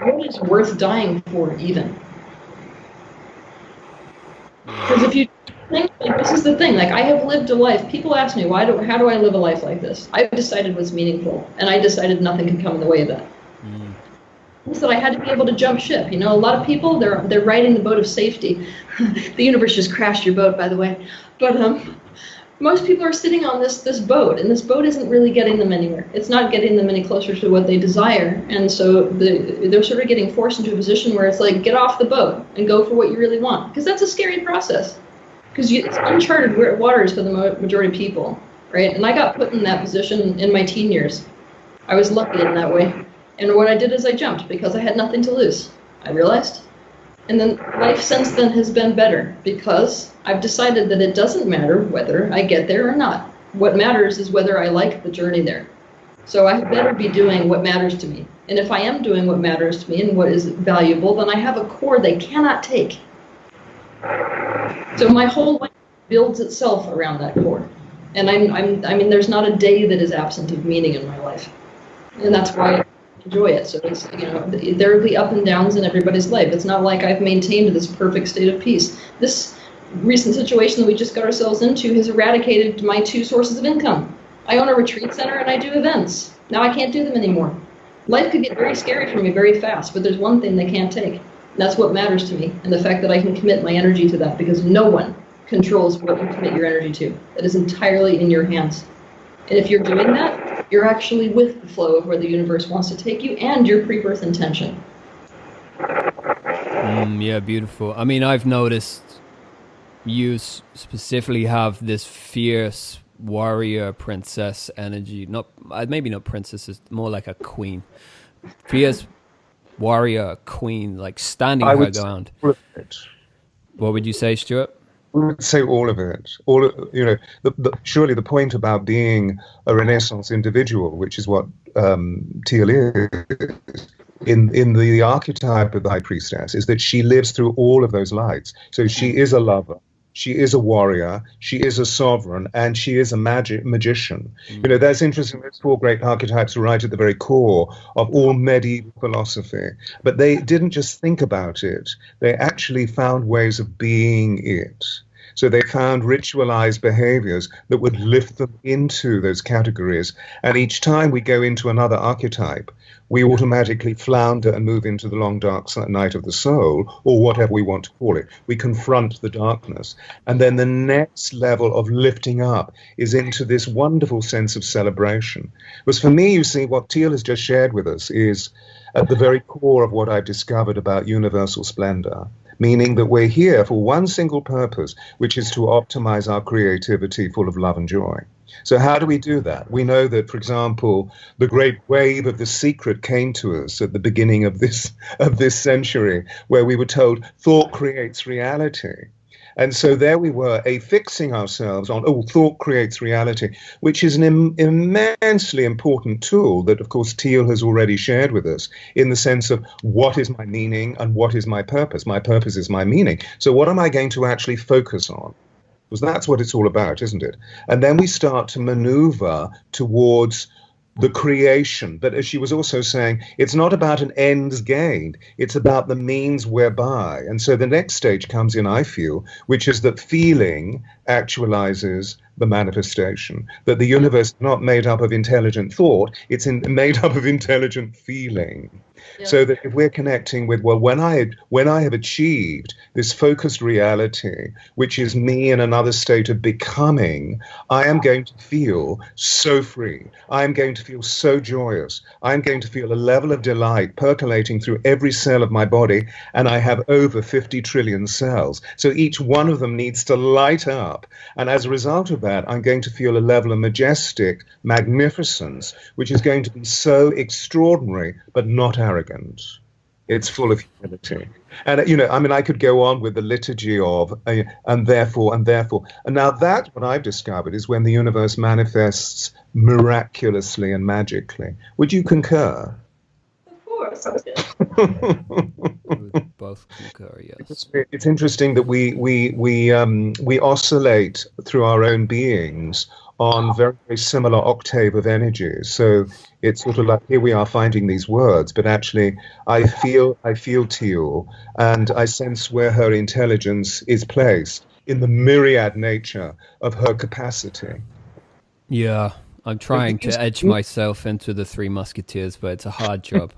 What is worth dying for, even? Because if you think, like, this is the thing, like, I have lived a life. People ask me, how do I live a life like this? I've decided what's meaningful, and I decided nothing can come in the way of that. So I had to be able to jump ship. You know, a lot of people, they're riding the boat of safety. The universe just crashed your boat, by the way. But most people are sitting on this boat, and this boat isn't really getting them anywhere. It's not getting them any closer to what they desire. And so they're sort of getting forced into a position where it's like, get off the boat and go for what you really want. Because that's a scary process. Because it's uncharted waters for the majority of people, right? And I got put in that position in my teen years. I was lucky in that way. And what I did is I jumped because I had nothing to lose, I realized. And then life since then has been better because I've decided that it doesn't matter whether I get there or not. What matters is whether I like the journey there. So I better be doing what matters to me. And if I am doing what matters to me and what is valuable, then I have a core they cannot take. So my whole life builds itself around that core. And I mean, there's not a day that is absent of meaning in my life. And that's why I enjoy it. So it's, you know, there will be up and downs in everybody's life. It's not like I've maintained this perfect state of peace. This recent situation that we just got ourselves into has eradicated my two sources of income. I own a retreat center and I do events. Now I can't do them anymore. Life could get very scary for me very fast, but there's one thing they can't take. And that's what matters to me, and the fact that I can commit my energy to that, because no one controls what you commit your energy to. That is entirely in your hands. And if you're doing that, you're actually with the flow of where the universe wants to take you and your pre-birth intention. Yeah, beautiful. I mean, I've noticed you specifically have this fierce warrior princess energy. Not maybe not princess, it's more like a queen. Fierce warrior queen, like standing her ground. What would you say, Stuart? I would say all of it. You know, surely the point about being a Renaissance individual, which is what Teal is, in the archetype of the High Priestess, is that she lives through all of those lights. So she is a lover, she is a warrior, she is a sovereign, and she is a magician. You know, that's interesting. Those four great archetypes are right at the very core of all medieval philosophy. But they didn't just think about it. They actually found ways of being it. So they found ritualized behaviors that would lift them into those categories. And each time we go into another archetype, we automatically flounder and move into the long, dark night of the soul, or whatever we want to call it. We confront the darkness. And then the next level of lifting up is into this wonderful sense of celebration. Because for me, you see, what Teal has just shared with us is at the very core of what I've discovered about universal splendor, meaning that we're here for one single purpose, which is to optimize our creativity full of love and joy. So how do we do that? We know that, for example, the great wave of The Secret came to us at the beginning of this century, where we were told thought creates reality. And so there we were, fixing ourselves on, thought creates reality, which is an immensely important tool that, of course, Teal has already shared with us, in the sense of what is my meaning and what is my purpose. My purpose is my meaning. So what am I going to actually focus on? Because that's what it's all about, isn't it? And then we start to maneuver towards the creation. But as she was also saying, it's not about an ends gained, it's about the means whereby. And so the next stage comes in, I feel, which is that feeling actualizes the manifestation, that the universe is not made up of intelligent thought, it's made up of intelligent feeling. Yeah. So that if we're connecting with, well, when I have achieved this focused reality, which is me in another state of becoming, I am going to feel so free. I am going to feel so joyous. I'm going to feel a level of delight percolating through every cell of my body, and I have over 50 trillion cells. So each one of them needs to light up. And as a result of that, I'm going to feel a level of majestic magnificence, which is going to be so extraordinary, but not arrogant. It's full of humility. And, I could go on with the liturgy of, and therefore, and therefore. And now that, what I've discovered, is when the universe manifests miraculously and magically. Would you concur? Of course. We both concur, yes. It's interesting that we oscillate through our own beings on very, very similar octave of energies. So it's sort of like, here we are finding these words, but actually I feel Teal, and I sense where her intelligence is placed in the myriad nature of her capacity. Yeah, I'm trying to edge myself into the Three Musketeers, but it's a hard job.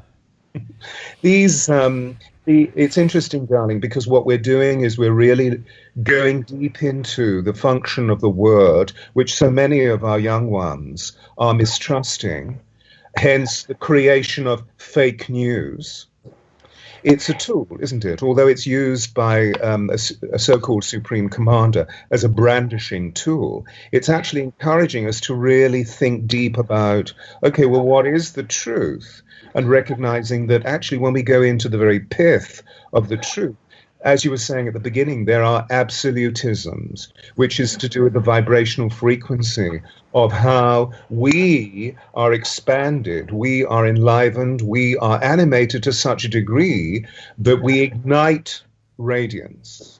It's interesting, darling, because what we're doing is we're really going deep into the function of the word, which so many of our young ones are mistrusting, hence the creation of fake news. It's a tool, isn't it? Although it's used by a so-called supreme commander as a brandishing tool, it's actually encouraging us to really think deep about, okay, well, what is the truth? And recognizing that actually when we go into the very pith of the truth, as you were saying at the beginning, there are absolutisms, which is to do with the vibrational frequency of how we are expanded, we are enlivened, we are animated to such a degree that we ignite radiance.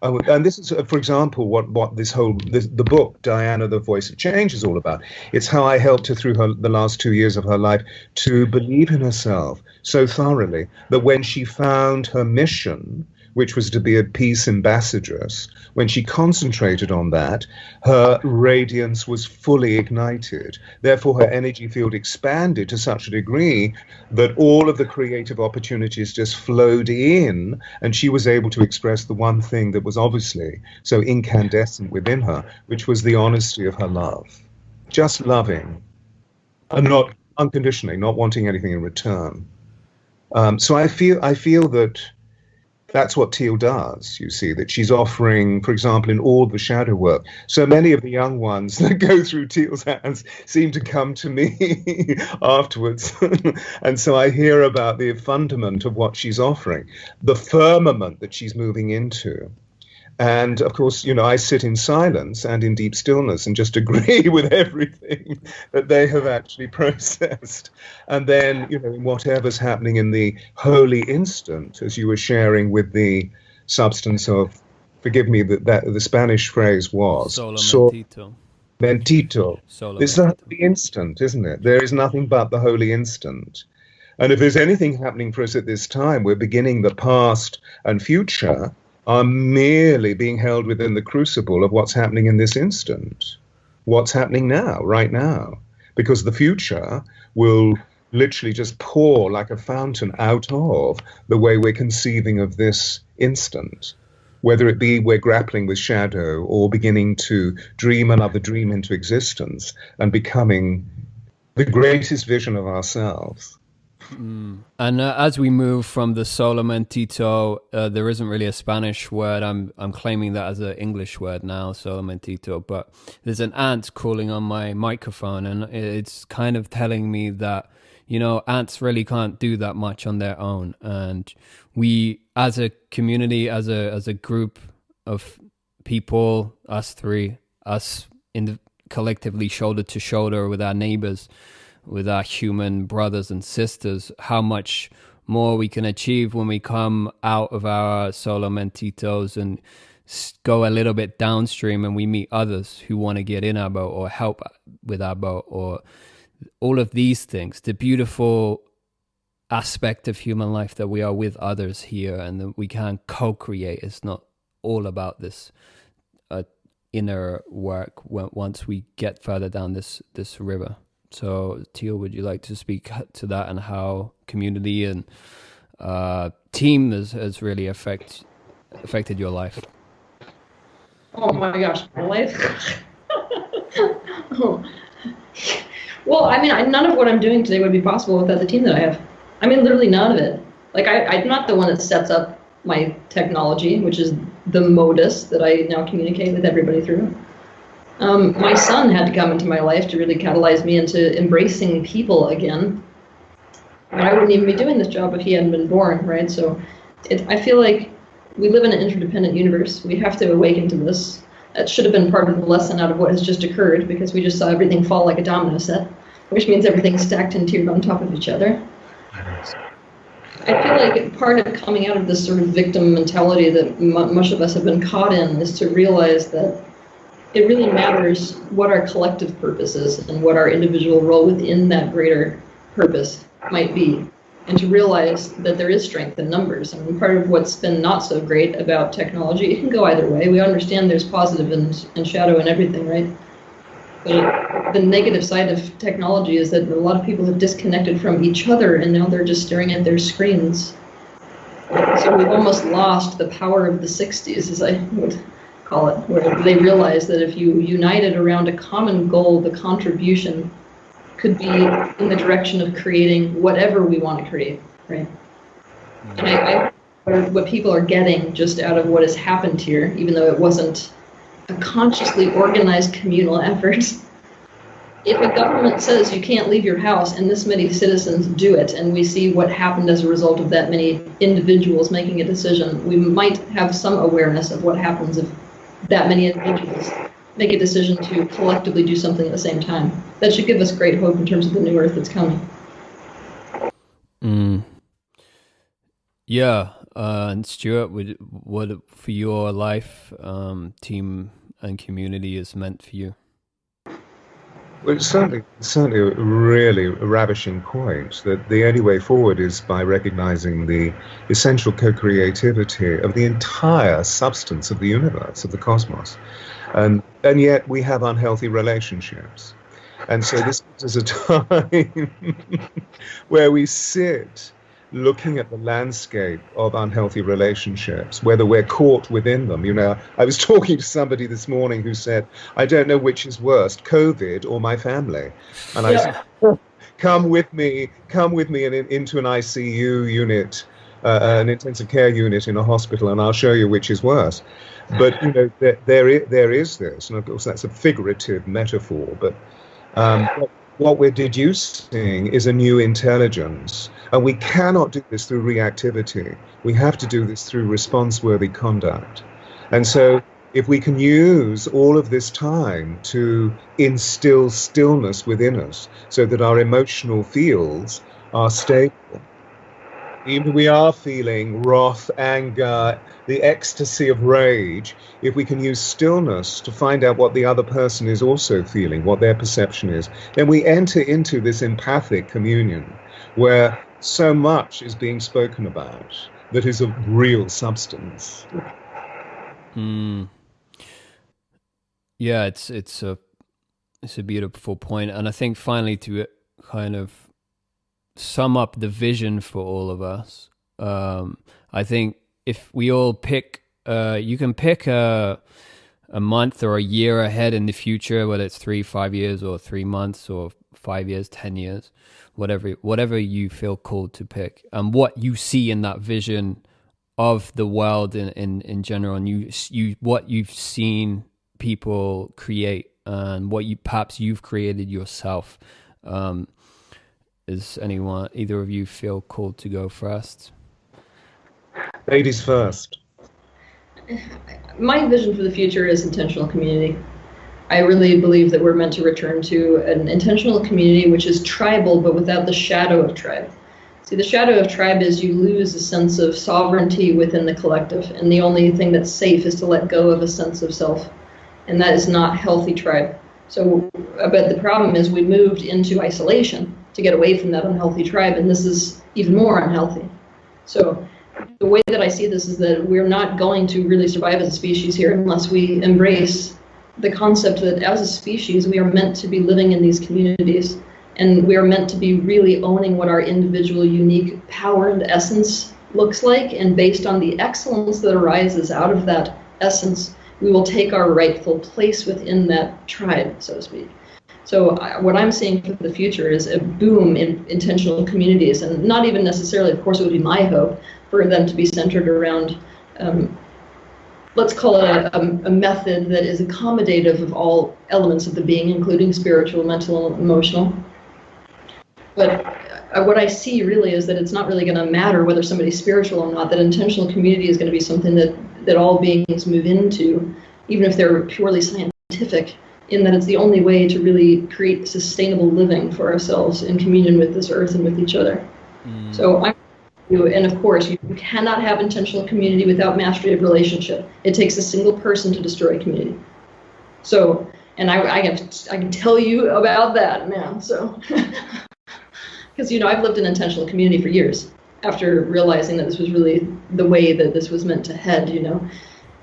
And this is, for example, what the book, Diana, The Voice of Change, is all about. It's how I helped her through the last 2 years of her life to believe in herself so thoroughly that when she found her mission, which was to be a peace ambassadress, when she concentrated on that, her radiance was fully ignited. Therefore, her energy field expanded to such a degree that all of the creative opportunities just flowed in, and she was able to express the one thing that was obviously so incandescent within her, which was the honesty of her love. Just loving, and not unconditionally, not wanting anything in return. So I feel that that's what Teal does, you see, that she's offering, for example, in all the shadow work. So many of the young ones that go through Teal's hands seem to come to me afterwards. And so I hear about the fundament of what she's offering, the firmament that she's moving into. And of course, I sit in silence and in deep stillness and just agree with everything that they have actually processed. And then, in whatever's happening in the holy instant, as you were sharing with the substance of, forgive me, that the Spanish phrase was Solo mentito. It's the holy instant, isn't it? There is nothing but the holy instant. And if there's anything happening for us at this time, we're beginning the past and future are merely being held within the crucible of what's happening in this instant, what's happening now, right now, because the future will literally just pour like a fountain out of the way we're conceiving of this instant, whether it be we're grappling with shadow or beginning to dream another dream into existence and becoming the greatest vision of ourselves. And as we move from the solo mentito, there isn't really a Spanish word. I'm claiming that as an English word now, solo mentito. But there's an ant calling on my microphone, and it's kind of telling me that ants really can't do that much on their own. And we, as a community, as a group of people, us three, collectively shoulder to shoulder with our neighbors, with our human brothers and sisters, how much more we can achieve when we come out of our solo mentitos and go a little bit downstream and we meet others who want to get in our boat or help with our boat, or all of these things, the beautiful aspect of human life that we are with others here and that we can co-create. It's not all about this inner work once we get further down this river. So Teal, would you like to speak to that and how community and team has really affected your life? Oh my gosh, my life. Oh. Well, I mean, none of what I'm doing today would be possible without the team that I have. I mean, literally none of it. Like, I'm not the one that sets up my technology, which is the modus that I now communicate with everybody through. My son had to come into my life to really catalyze me into embracing people again. But I wouldn't even be doing this job if he hadn't been born, right? So I feel like we live in an interdependent universe. We have to awaken to this. That should have been part of the lesson out of what has just occurred, because we just saw everything fall like a domino set, which means everything's stacked and tiered on top of each other. I feel like part of coming out of this sort of victim mentality that much of us have been caught in is to realize that it really matters what our collective purpose is and what our individual role within that greater purpose might be, and to realize that there is strength in numbers. And part of what's been not so great about technology, it can go either way. We understand there's positive and shadow and everything, right? But the negative side of technology is that a lot of people have disconnected from each other, and now they're just staring at their screens. So we've almost lost the power of the 60s, as I would call it, where they realized that if you united around a common goal, the contribution could be in the direction of creating whatever we want to create, right? And what people are getting just out of what has happened here, even though it wasn't a consciously organized communal effort, if a government says you can't leave your house and this many citizens do it, and we see what happened as a result of that many individuals making a decision, we might have some awareness of what happens if that many individuals make a decision to collectively do something at the same time. That should give us great hope in terms of the new earth that's coming. Yeah, and Stuart, what for your life, team and community is meant for you? Well, it's certainly a really ravishing point that the only way forward is by recognizing the essential co-creativity of the entire substance of the universe, of the cosmos. And yet we have unhealthy relationships. And so this is a time where we sit looking at the landscape of unhealthy relationships, whether we're caught within them. You know, I was talking to somebody this morning who said, I don't know which is worst, COVID or my family. And I said, come with me into an ICU unit, an intensive care unit in a hospital, and I'll show you which is worse. But, you know, there is this, and of course that's a figurative metaphor, but what we're deducing is a new intelligence. And we cannot do this through reactivity. We have to do this through response-worthy conduct. And so if we can use all of this time to instill stillness within us so that our emotional fields are stable, even we are feeling wrath, anger, the ecstasy of rage, if we can use stillness to find out what the other person is also feeling, what their perception is, then we enter into this empathic communion where so much is being spoken about that is of real substance. Yeah, it's a beautiful point, and I think finally to kind of sum up the vision for all of us, I think if we all pick, you can pick a month or a year ahead in the future, whether it's 3-5 years or 3 months or 5 years, 10 years, whatever you feel called to pick, and what you see in that vision of the world in general, and you what you've seen people create and what perhaps you've created yourself. Is either of you feel called to go first? Ladies first. My vision for the future is intentional community. I really believe that we're meant to return to an intentional community which is tribal, but without the shadow of tribe. See, the shadow of tribe is you lose a sense of sovereignty within the collective, and the only thing that's safe is to let go of a sense of self, and that is not healthy tribe. So, but the problem is we moved into isolation to get away from that unhealthy tribe, and this is even more unhealthy. So the way that I see this is that we're not going to really survive as a species here unless we embrace the concept that as a species we are meant to be living in these communities And we are meant to be really owning what our individual unique power and essence looks like. And based on the excellence that arises out of that essence, we will take our rightful place within that tribe, so to speak. So what I'm seeing for the future is a boom in intentional communities, and not even necessarily, of course, it would be my hope for them to be centered around, let's call it a method that is accommodative of all elements of the being, including spiritual, mental, and emotional. But what I see really is that it's not really going to matter whether somebody's spiritual or not, that intentional community is going to be something that all beings move into, even if they're purely scientific, in that it's the only way to really create sustainable living for ourselves in communion with this earth and with each other. So and of course, you cannot have intentional community without mastery of relationship. It takes a single person to destroy community. So, and I can tell you about that, man. So, because I've lived in intentional community for years after realizing that this was really the way that this was meant to head.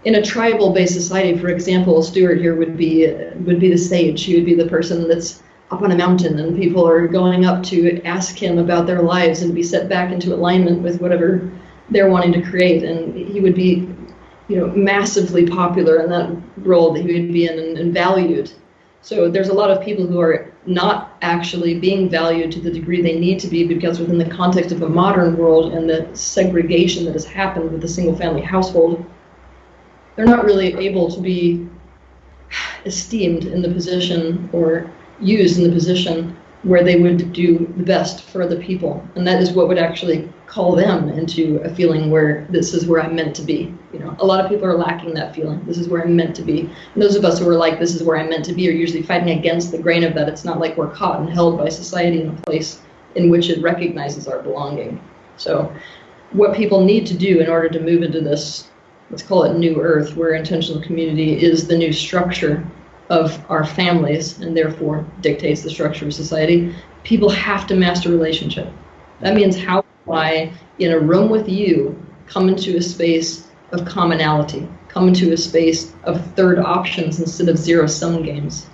In a tribal-based society, for example, Stuart here would be the sage. He would be the person that's up on a mountain, and people are going up to ask him about their lives and be set back into alignment with whatever they're wanting to create. And he would be, massively popular in that role that he would be in and valued. So there's a lot of people who are not actually being valued to the degree they need to be, because within the context of a modern world and the segregation that has happened with the single-family household, they're not really able to be esteemed in the position or used in the position where they would do the best for other people. And that is what would actually call them into a feeling where this is where I'm meant to be. A lot of people are lacking that feeling. This is where I'm meant to be. And those of us who are like, this is where I'm meant to be, are usually fighting against the grain of that. It's not like we're caught and held by society in a place in which it recognizes our belonging. So what people need to do in order to move into this, let's call it new earth, where intentional community is the new structure of our families and therefore dictates the structure of society, people have to master relationship. That means how do I, in a room with you, come into a space of commonality, come into a space of third options instead of zero-sum games.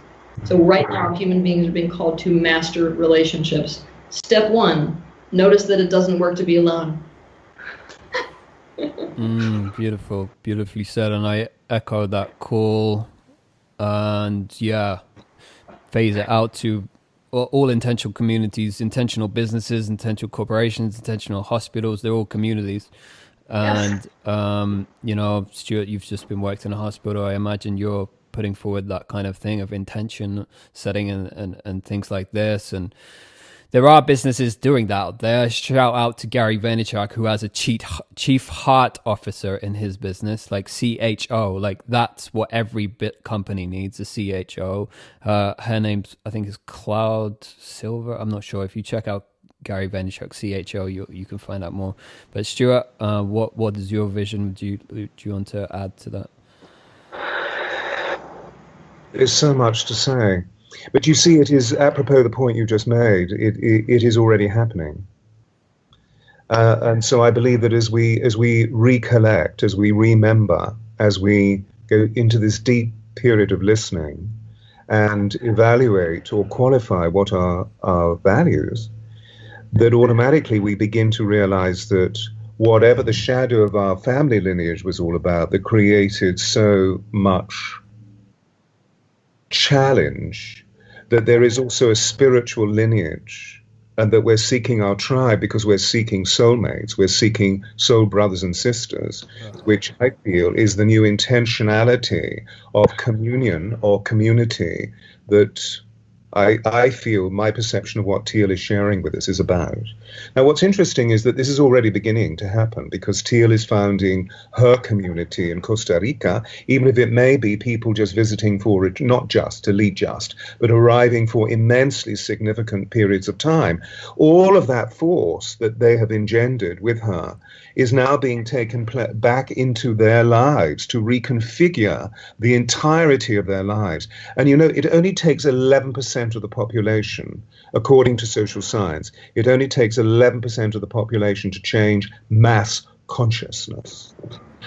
So right now, human beings are being called to master relationships. Step one, notice that it doesn't work to be alone. Beautiful, beautifully said, and I echo that call. And phase it out to all intentional communities, intentional businesses, intentional corporations, intentional hospitals. They're all communities. And Stuart, you've just been worked in a hospital. I imagine you're putting forward that kind of thing of intention setting and things like this. And there are businesses doing that out there. Shout out to Gary Vaynerchuk, who has a chief heart officer in his business, like CHO. Like that's what every company needs, a CHO. Her name, I think, is Cloud Silver. I'm not sure. If you check out Gary Vaynerchuk, CHO, you can find out more. But Stuart, what is your vision? Do you want to add to that? There's so much to say. But you see, it is apropos the point you just made. It is already happening, and so I believe that as we recollect, as we remember, as we go into this deep period of listening, and evaluate or qualify what are our values, that automatically we begin to realize that whatever the shadow of our family lineage was all about, that created so much challenge, that there is also a spiritual lineage, and that we're seeking our tribe because we're seeking soulmates, we're seeking soul brothers and sisters, which I feel is the new intentionality of communion or community that I feel my perception of what Teal is sharing with us is about. Now, what's interesting is that this is already beginning to happen, because Teal is founding her community in Costa Rica, even if it may be people just visiting for not just, elite just, but arriving for immensely significant periods of time. All of that force that they have engendered with her is now being taken back into their lives to reconfigure the entirety of their lives. And it only takes 11% of the population, according to social science. It only takes 11% of the population to change mass consciousness.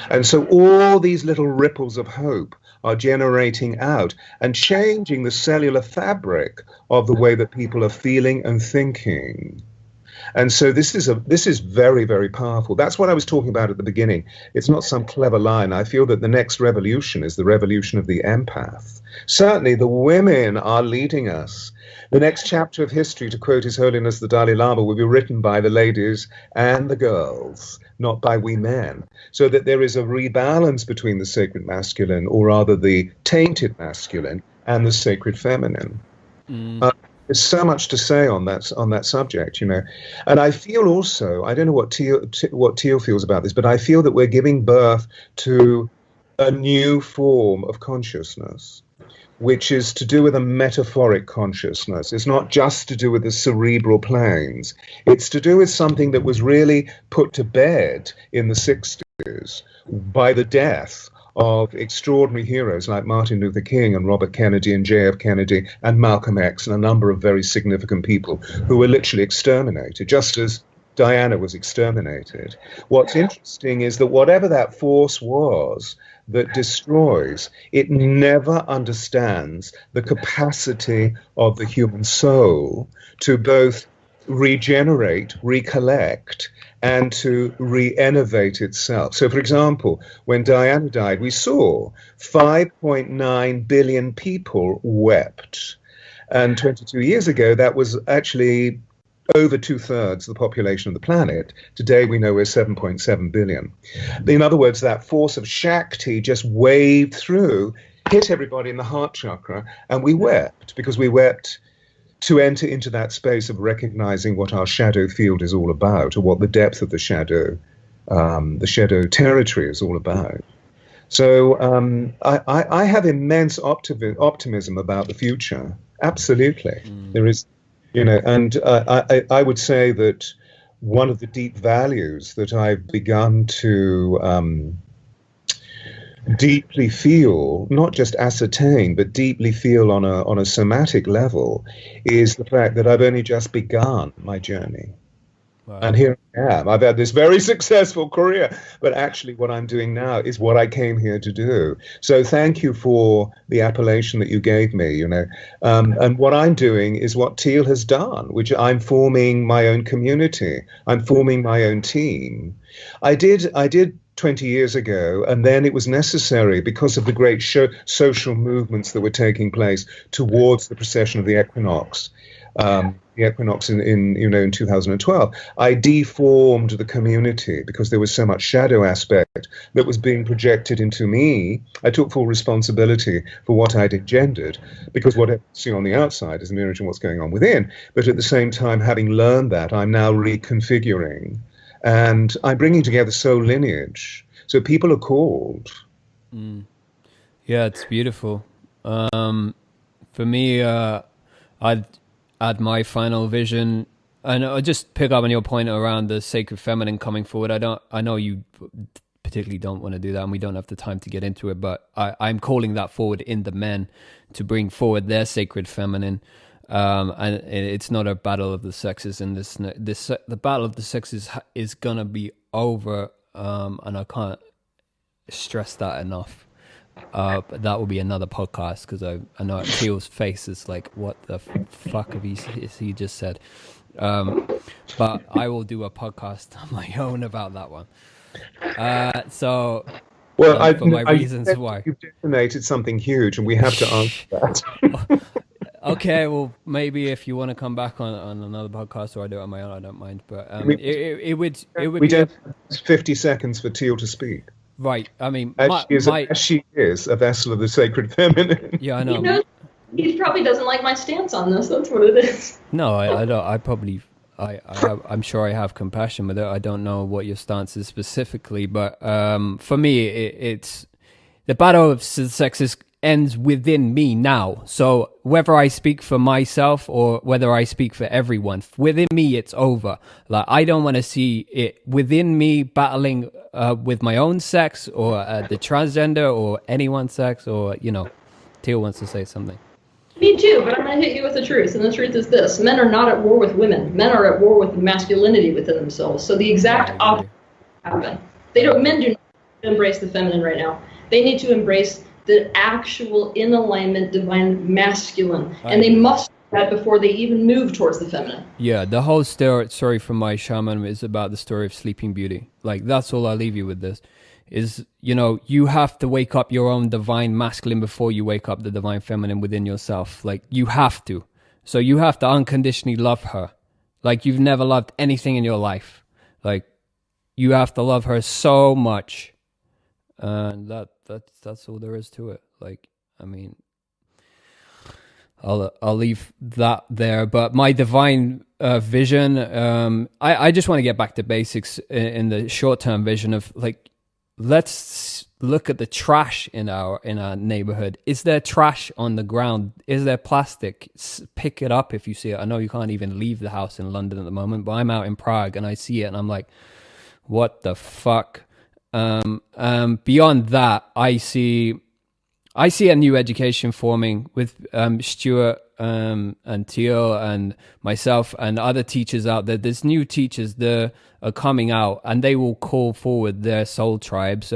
And so all these little ripples of hope are generating out and changing the cellular fabric of the way that people are feeling and thinking. And so this is very, very powerful. That's what I was talking about at the beginning. It's not some clever line. I feel that the next revolution is the revolution of the empath. Certainly the women are leading us. The next chapter of history, to quote His Holiness the Dalai Lama, will be written by the ladies and the girls, not by we men. So that there is a rebalance between the sacred masculine, or rather the tainted masculine, and the sacred feminine. There's so much to say on that subject, you know. And I feel also, I don't know what Teal feels about this, but I feel that we're giving birth to a new form of consciousness, which is to do with a metaphoric consciousness. It's not just to do with the cerebral planes. It's to do with something that was really put to bed in the 60s by the death of extraordinary heroes like Martin Luther King and Robert Kennedy and J.F. Kennedy and Malcolm X and a number of very significant people who were literally exterminated, just as Diana was exterminated. What's interesting is that whatever that force was that destroys, it never understands the capacity of the human soul to both regenerate, recollect, and to re-innovate itself. So, for example, when Diana died, we saw 5.9 billion people wept. And 22 years ago, that was actually over 2/3 the population of the planet. Today, we know we're 7.7 billion. In other words, that force of Shakti just waved through, hit everybody in the heart chakra, and we wept, because we wept to enter into that space of recognizing what our shadow field is all about, or what the depth of the shadow territory is all about. So I have immense optimism about the future. Absolutely. There is, you know, and I would say that one of the deep values that I've begun to deeply feel, not just ascertain, but deeply feel on a somatic level, is the fact that I've only just begun my journey. Wow. And here I am. I've had this very successful career, but actually what I'm doing now is what I came here to do. So thank you for the appellation that you gave me, you know. And what I'm doing is what Teal has done, which I'm forming my own community. I'm forming my own team. I did 20 years ago, and then it was necessary because of the great social movements that were taking place towards the precession of the equinox. The equinox in 2012, I deformed the community because there was so much shadow aspect that was being projected into me. I took full responsibility for what I'd engendered, because what I see on the outside is a mirror of what's going on within. But at the same time, having learned that, I'm now reconfiguring, and I'm bringing together soul lineage. So people are called. Yeah, it's beautiful. For me, I'd add my final vision, and I'll just pick up on your point around the sacred feminine coming forward. I know you particularly don't want to do that, and we don't have the time to get into it, but I'm calling that forward in the men to bring forward their sacred feminine. And it's not a battle of the sexes in this. The battle of the sexes is gonna be over, and I can't stress that enough. But that will be another podcast, because I know Teal's face is like, what the fuck have he just said? But I will do a podcast on my own about that one. So, well, for my reasons why. You've detonated something huge, and we have to answer that. Okay, well, maybe if you want to come back on another podcast, or I do it on my own, I don't mind. But it would. We don't have 50 seconds for Teal to speak. Right. I mean, she is a vessel of the sacred feminine. Yeah, I know. You know, he probably doesn't like my stance on this. That's what it is. No, I don't. I probably. I'm sure I have compassion with it. I don't know what your stance is specifically, but for me, it's the battle of the sexes ends within me now. So whether I speak for myself or whether I speak for everyone, within me it's over. Like, I don't want to see it within me battling with my own sex, or the transgender, or anyone's sex, or, you know. Teal wants to say something. Me too, but I'm going to hit you with the truth, and the truth is this: men are not at war with women. Men are at war with the masculinity within themselves. So the exact opposite happen. Men do not embrace the feminine right now. They need to embrace the actual in alignment divine masculine, and they agree. must do that before they even move towards the feminine. Yeah, the whole story from my shaman is about the story of Sleeping Beauty. Like, that's all I'll leave you with this. Is, you know, you have to wake up your own divine masculine before you wake up the divine feminine within yourself. Like, you have to. So you have to unconditionally love her. Like, you've never loved anything in your life. Like, you have to love her so much. And that's all there is to it. Like, I mean, I'll leave that there. But my divine vision, I just want to get back to basics in the short-term vision of, like, let's look at the trash in our neighborhood. Is there trash on the ground? Is there plastic? Pick it up if you see it. I know you can't even leave the house in London at the moment, but I'm out in Prague and I see it and I'm like, what the fuck? Beyond that, I see a new education forming with Stuart and Teal and myself and other teachers out there. There's new teachers that are coming out and they will call forward their soul tribes.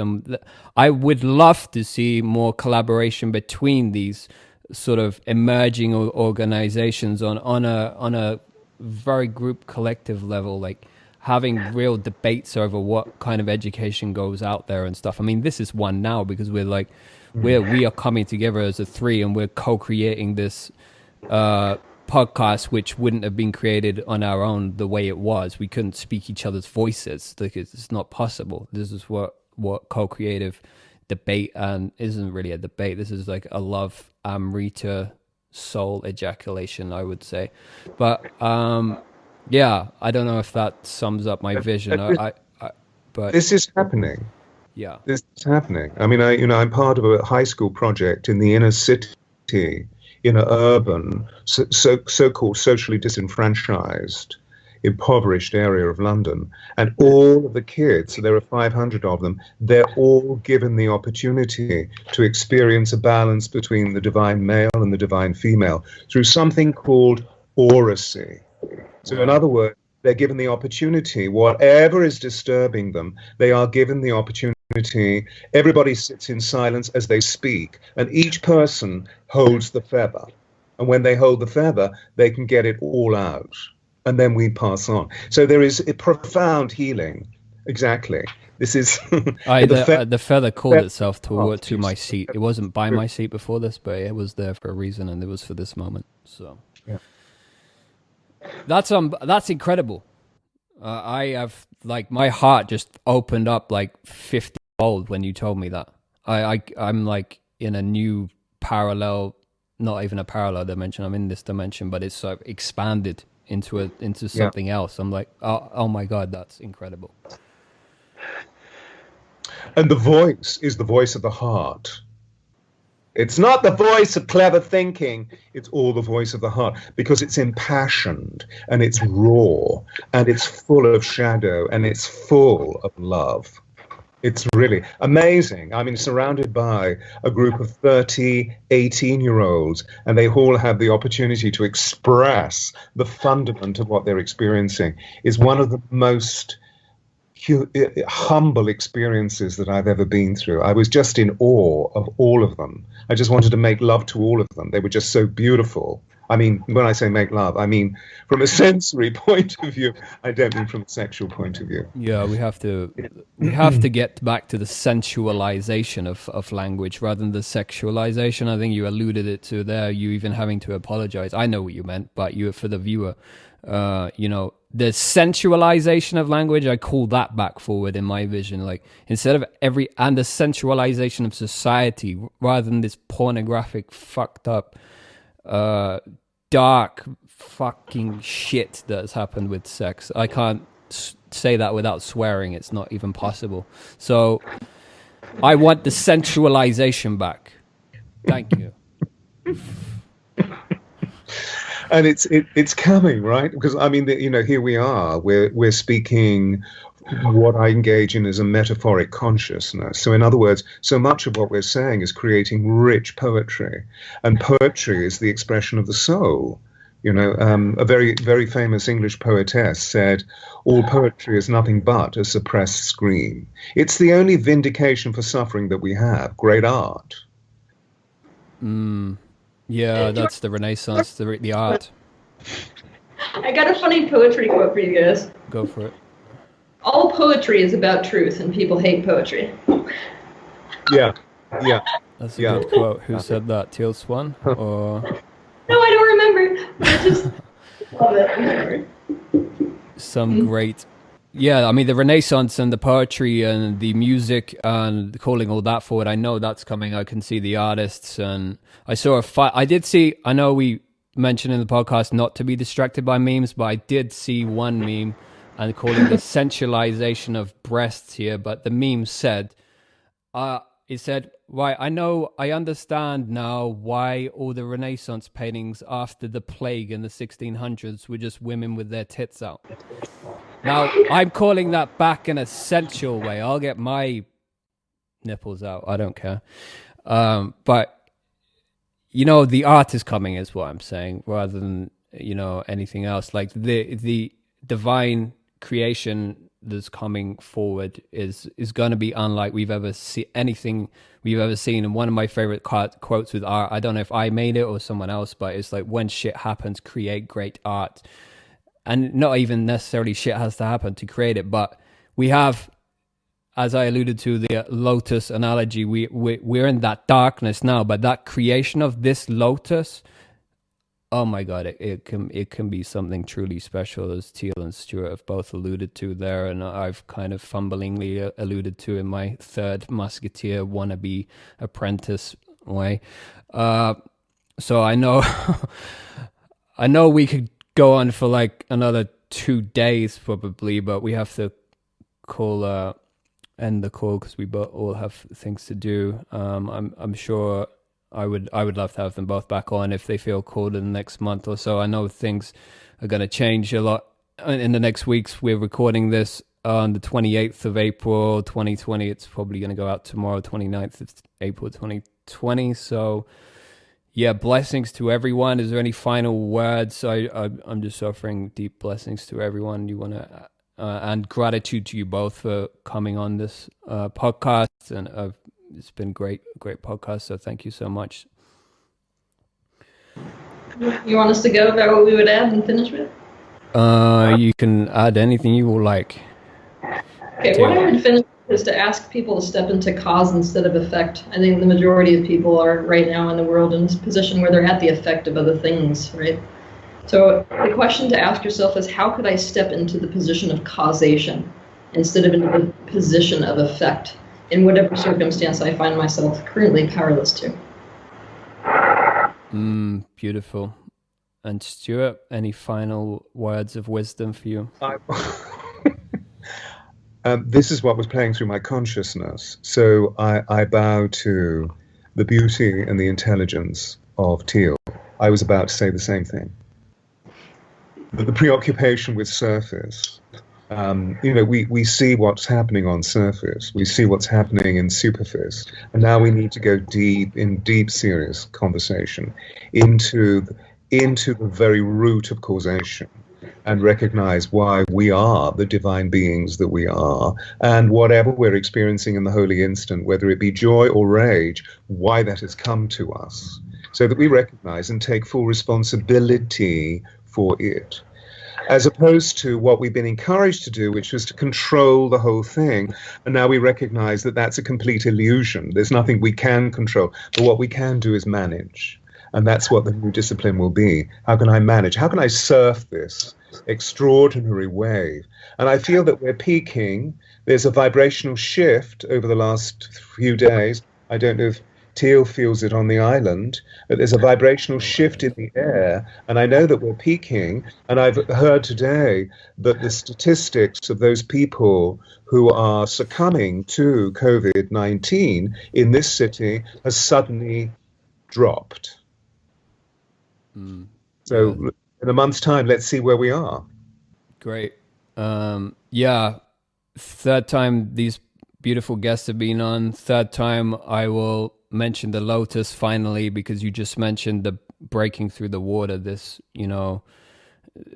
I would love to see more collaboration between these sort of emerging organizations on a very group collective level, like having real debates over what kind of education goes out there and stuff. I mean, this is one now because we're like, we are coming together as a three and we're co-creating this podcast, which wouldn't have been created on our own the way it was. We couldn't speak each other's voices. Like, it's not possible. This is what co-creative debate, and isn't really a debate. This is like a love Amrita soul ejaculation, I would say. But yeah, I don't know if that sums up my vision. But this is happening. Yeah, this is happening. I mean, I'm part of a high school project in the inner city, in an urban, so-called socially disenfranchised, impoverished area of London, and all of the kids, so there are 500 of them, they're all given the opportunity to experience a balance between the divine male and the divine female through something called oracy. So in other words, they're given the opportunity, whatever is disturbing them, they are given the opportunity. Everybody sits in silence as they speak, and each person holds the feather. And when they hold the feather, they can get it all out. And then we pass on. So there is a profound healing. Exactly. This is the feather called itself to my seat. It wasn't by my seat before this, but it was there for a reason, and it was for this moment. So yeah. That's incredible. I have, like, my heart just opened up like 50-fold when you told me that. I'm like in a new parallel, not even a parallel dimension. I'm in this dimension, but it's sort of expanded into something else. I'm like, oh my God, that's incredible. And the voice is the voice of the heart. It's not the voice of clever thinking. It's all the voice of the heart, because it's impassioned and it's raw and it's full of shadow and it's full of love. It's really amazing. I mean, surrounded by a group of 30, 18-year-olds, and they all have the opportunity to express the fundament of what they're experiencing, is one of the most humble experiences that I've ever been through. I was just in awe of all of them. I just wanted to make love to all of them. They were just so beautiful. I mean, when I say make love, I mean from a sensory point of view. I don't mean from a sexual point of view. Yeah, we have to get back to the sensualization of language rather than the sexualization. I think you alluded it to there. You even having to apologize. I know what you meant, but for the viewer, the sensualization of language, I call that back forward in my vision. Like, instead of and the sensualization of society, rather than this pornographic, fucked up, dark fucking shit that has happened with sex. I can't say that without swearing. It's not even possible. So I want the sensualization back. Thank you. And it's coming, right? Because I mean, here we are. We're speaking what I engage in as a metaphoric consciousness. So in other words, so much of what we're saying is creating rich poetry, and poetry is the expression of the soul. A very, very famous English poetess said, "All poetry is nothing but a suppressed scream." It's the only vindication for suffering that we have. Great art. Yeah, that's the Renaissance, the art. I got a funny poetry quote for you guys. Go for it. All poetry is about truth, and people hate poetry. Yeah, yeah, That's a yeah. good quote. Who said that? Teal Swan? Or No, I don't remember. But I just love it. I'm sorry. some great... Yeah, I mean, the Renaissance and the poetry and the music and calling all that forward, I know that's coming. I can see the artists, and I saw I did see, I know we mentioned in the podcast not to be distracted by memes, but I did see one meme and calling the sensualization of breasts here, but the meme said, it said, right, I understand now why all the Renaissance paintings after the plague in the 1600s were just women with their tits out. Now, I'm calling that back in a sensual way. I'll get my nipples out. I don't care. But, the art is coming is what I'm saying, rather than, anything else. Like the divine creation that's coming forward is going to be unlike anything we've ever seen. And one of my favorite quotes with art, I don't know if I made it or someone else, but it's like, when shit happens, create great art. And not even necessarily shit has to happen to create it, but we have, as I alluded to, the lotus analogy. We're in that darkness now, but that creation of this lotus, oh my God, it can be something truly special, as Teal and Stuart have both alluded to there, and I've kind of fumblingly alluded to in my third Musketeer wannabe apprentice way. So I know, I know we could go on for like another 2 days probably, but we have to end the call because we all have things to do. I'm sure I would love to have them both back on if they feel called in the next month or so. I know things are going to change a lot in the next weeks. We're recording this on the 28th of April 2020. It's probably going to go out tomorrow, 29th of April 2020. So yeah, blessings to everyone. Is there any final words? I'm just offering deep blessings to everyone. You want to, and gratitude to you both for coming on this podcast. And it's been great podcast. So thank you so much. You want us to go about what we would add and finish with? You can add anything you will like. Okay, what I would finish is to ask people to step into cause instead of effect. I think the majority of people are right now in the world in this position where they're at the effect of other things, right? So the question to ask yourself is, how could I step into the position of causation instead of into the position of effect in whatever circumstance I find myself currently powerless to? Beautiful. And Stuart, any final words of wisdom for you? This is what was playing through my consciousness. So I bow to the beauty and the intelligence of Teal. I was about to say the same thing. The preoccupation with surface. We see what's happening on surface. We see what's happening in superficie. And now we need to go deep, serious conversation into the very root of causation, and recognize why we are the divine beings that we are, and whatever we're experiencing in the holy instant, whether it be joy or rage, why that has come to us, so that we recognize and take full responsibility for it, as opposed to what we've been encouraged to do, which was to control the whole thing. And now we recognize that that's a complete illusion. There's nothing we can control, but what we can do is manage. And that's what the new discipline will be. How can I manage? How can I surf this extraordinary wave? And I feel that we're peaking. There's a vibrational shift over the last few days. I don't know if Teal feels it on the island, but there's a vibrational shift in the air. And I know that we're peaking. And I've heard today that the statistics of those people who are succumbing to COVID-19 in this city has suddenly dropped. So in a month's time, let's see where we are. Great. Yeah. Third time these beautiful guests have been on. Third time I will mention the lotus finally, because you just mentioned the breaking through the water. This,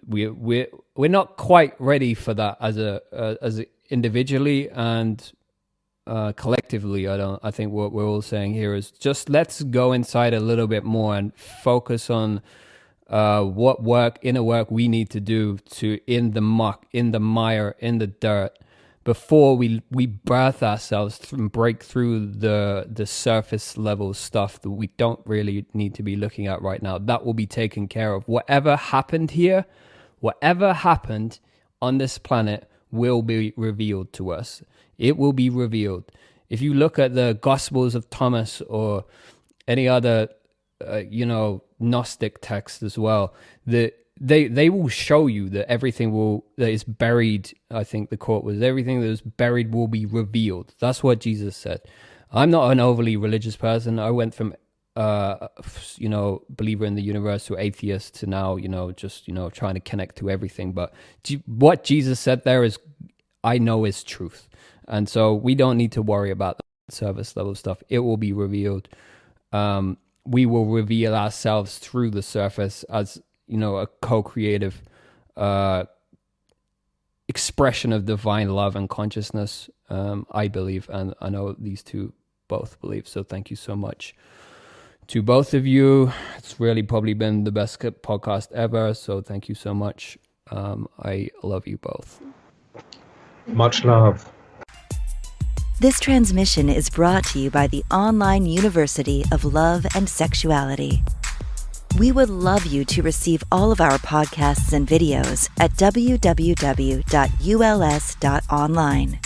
we're not quite ready for that as individually, and collectively, I think what we're all saying here is just let's go inside a little bit more and focus on what inner work we need to do to in the muck, in the mire, in the dirt, before we birth ourselves and break through the surface level stuff that we don't really need to be looking at right now. That will be taken care of. Whatever happened here, whatever happened on this planet will be revealed to us. It will be revealed. If you look at the Gospels of Thomas or any other, Gnostic text as well, they will show you that everything that is buried, I think the quote was, everything that is buried will be revealed. That's what Jesus said. I'm not an overly religious person. I went from, believer in the universe to atheist to now, just trying to connect to everything. But what Jesus said there is, I know is truth. And so we don't need to worry about the service level stuff. It will be revealed. We will reveal ourselves through the surface as, a co-creative expression of divine love and consciousness, I believe. And I know these two both believe. So thank you so much to both of you. It's really probably been the best podcast ever. So thank you so much. I love you both. Much love. This transmission is brought to you by the Online University of Love and Sexuality. We would love you to receive all of our podcasts and videos at www.uls.online.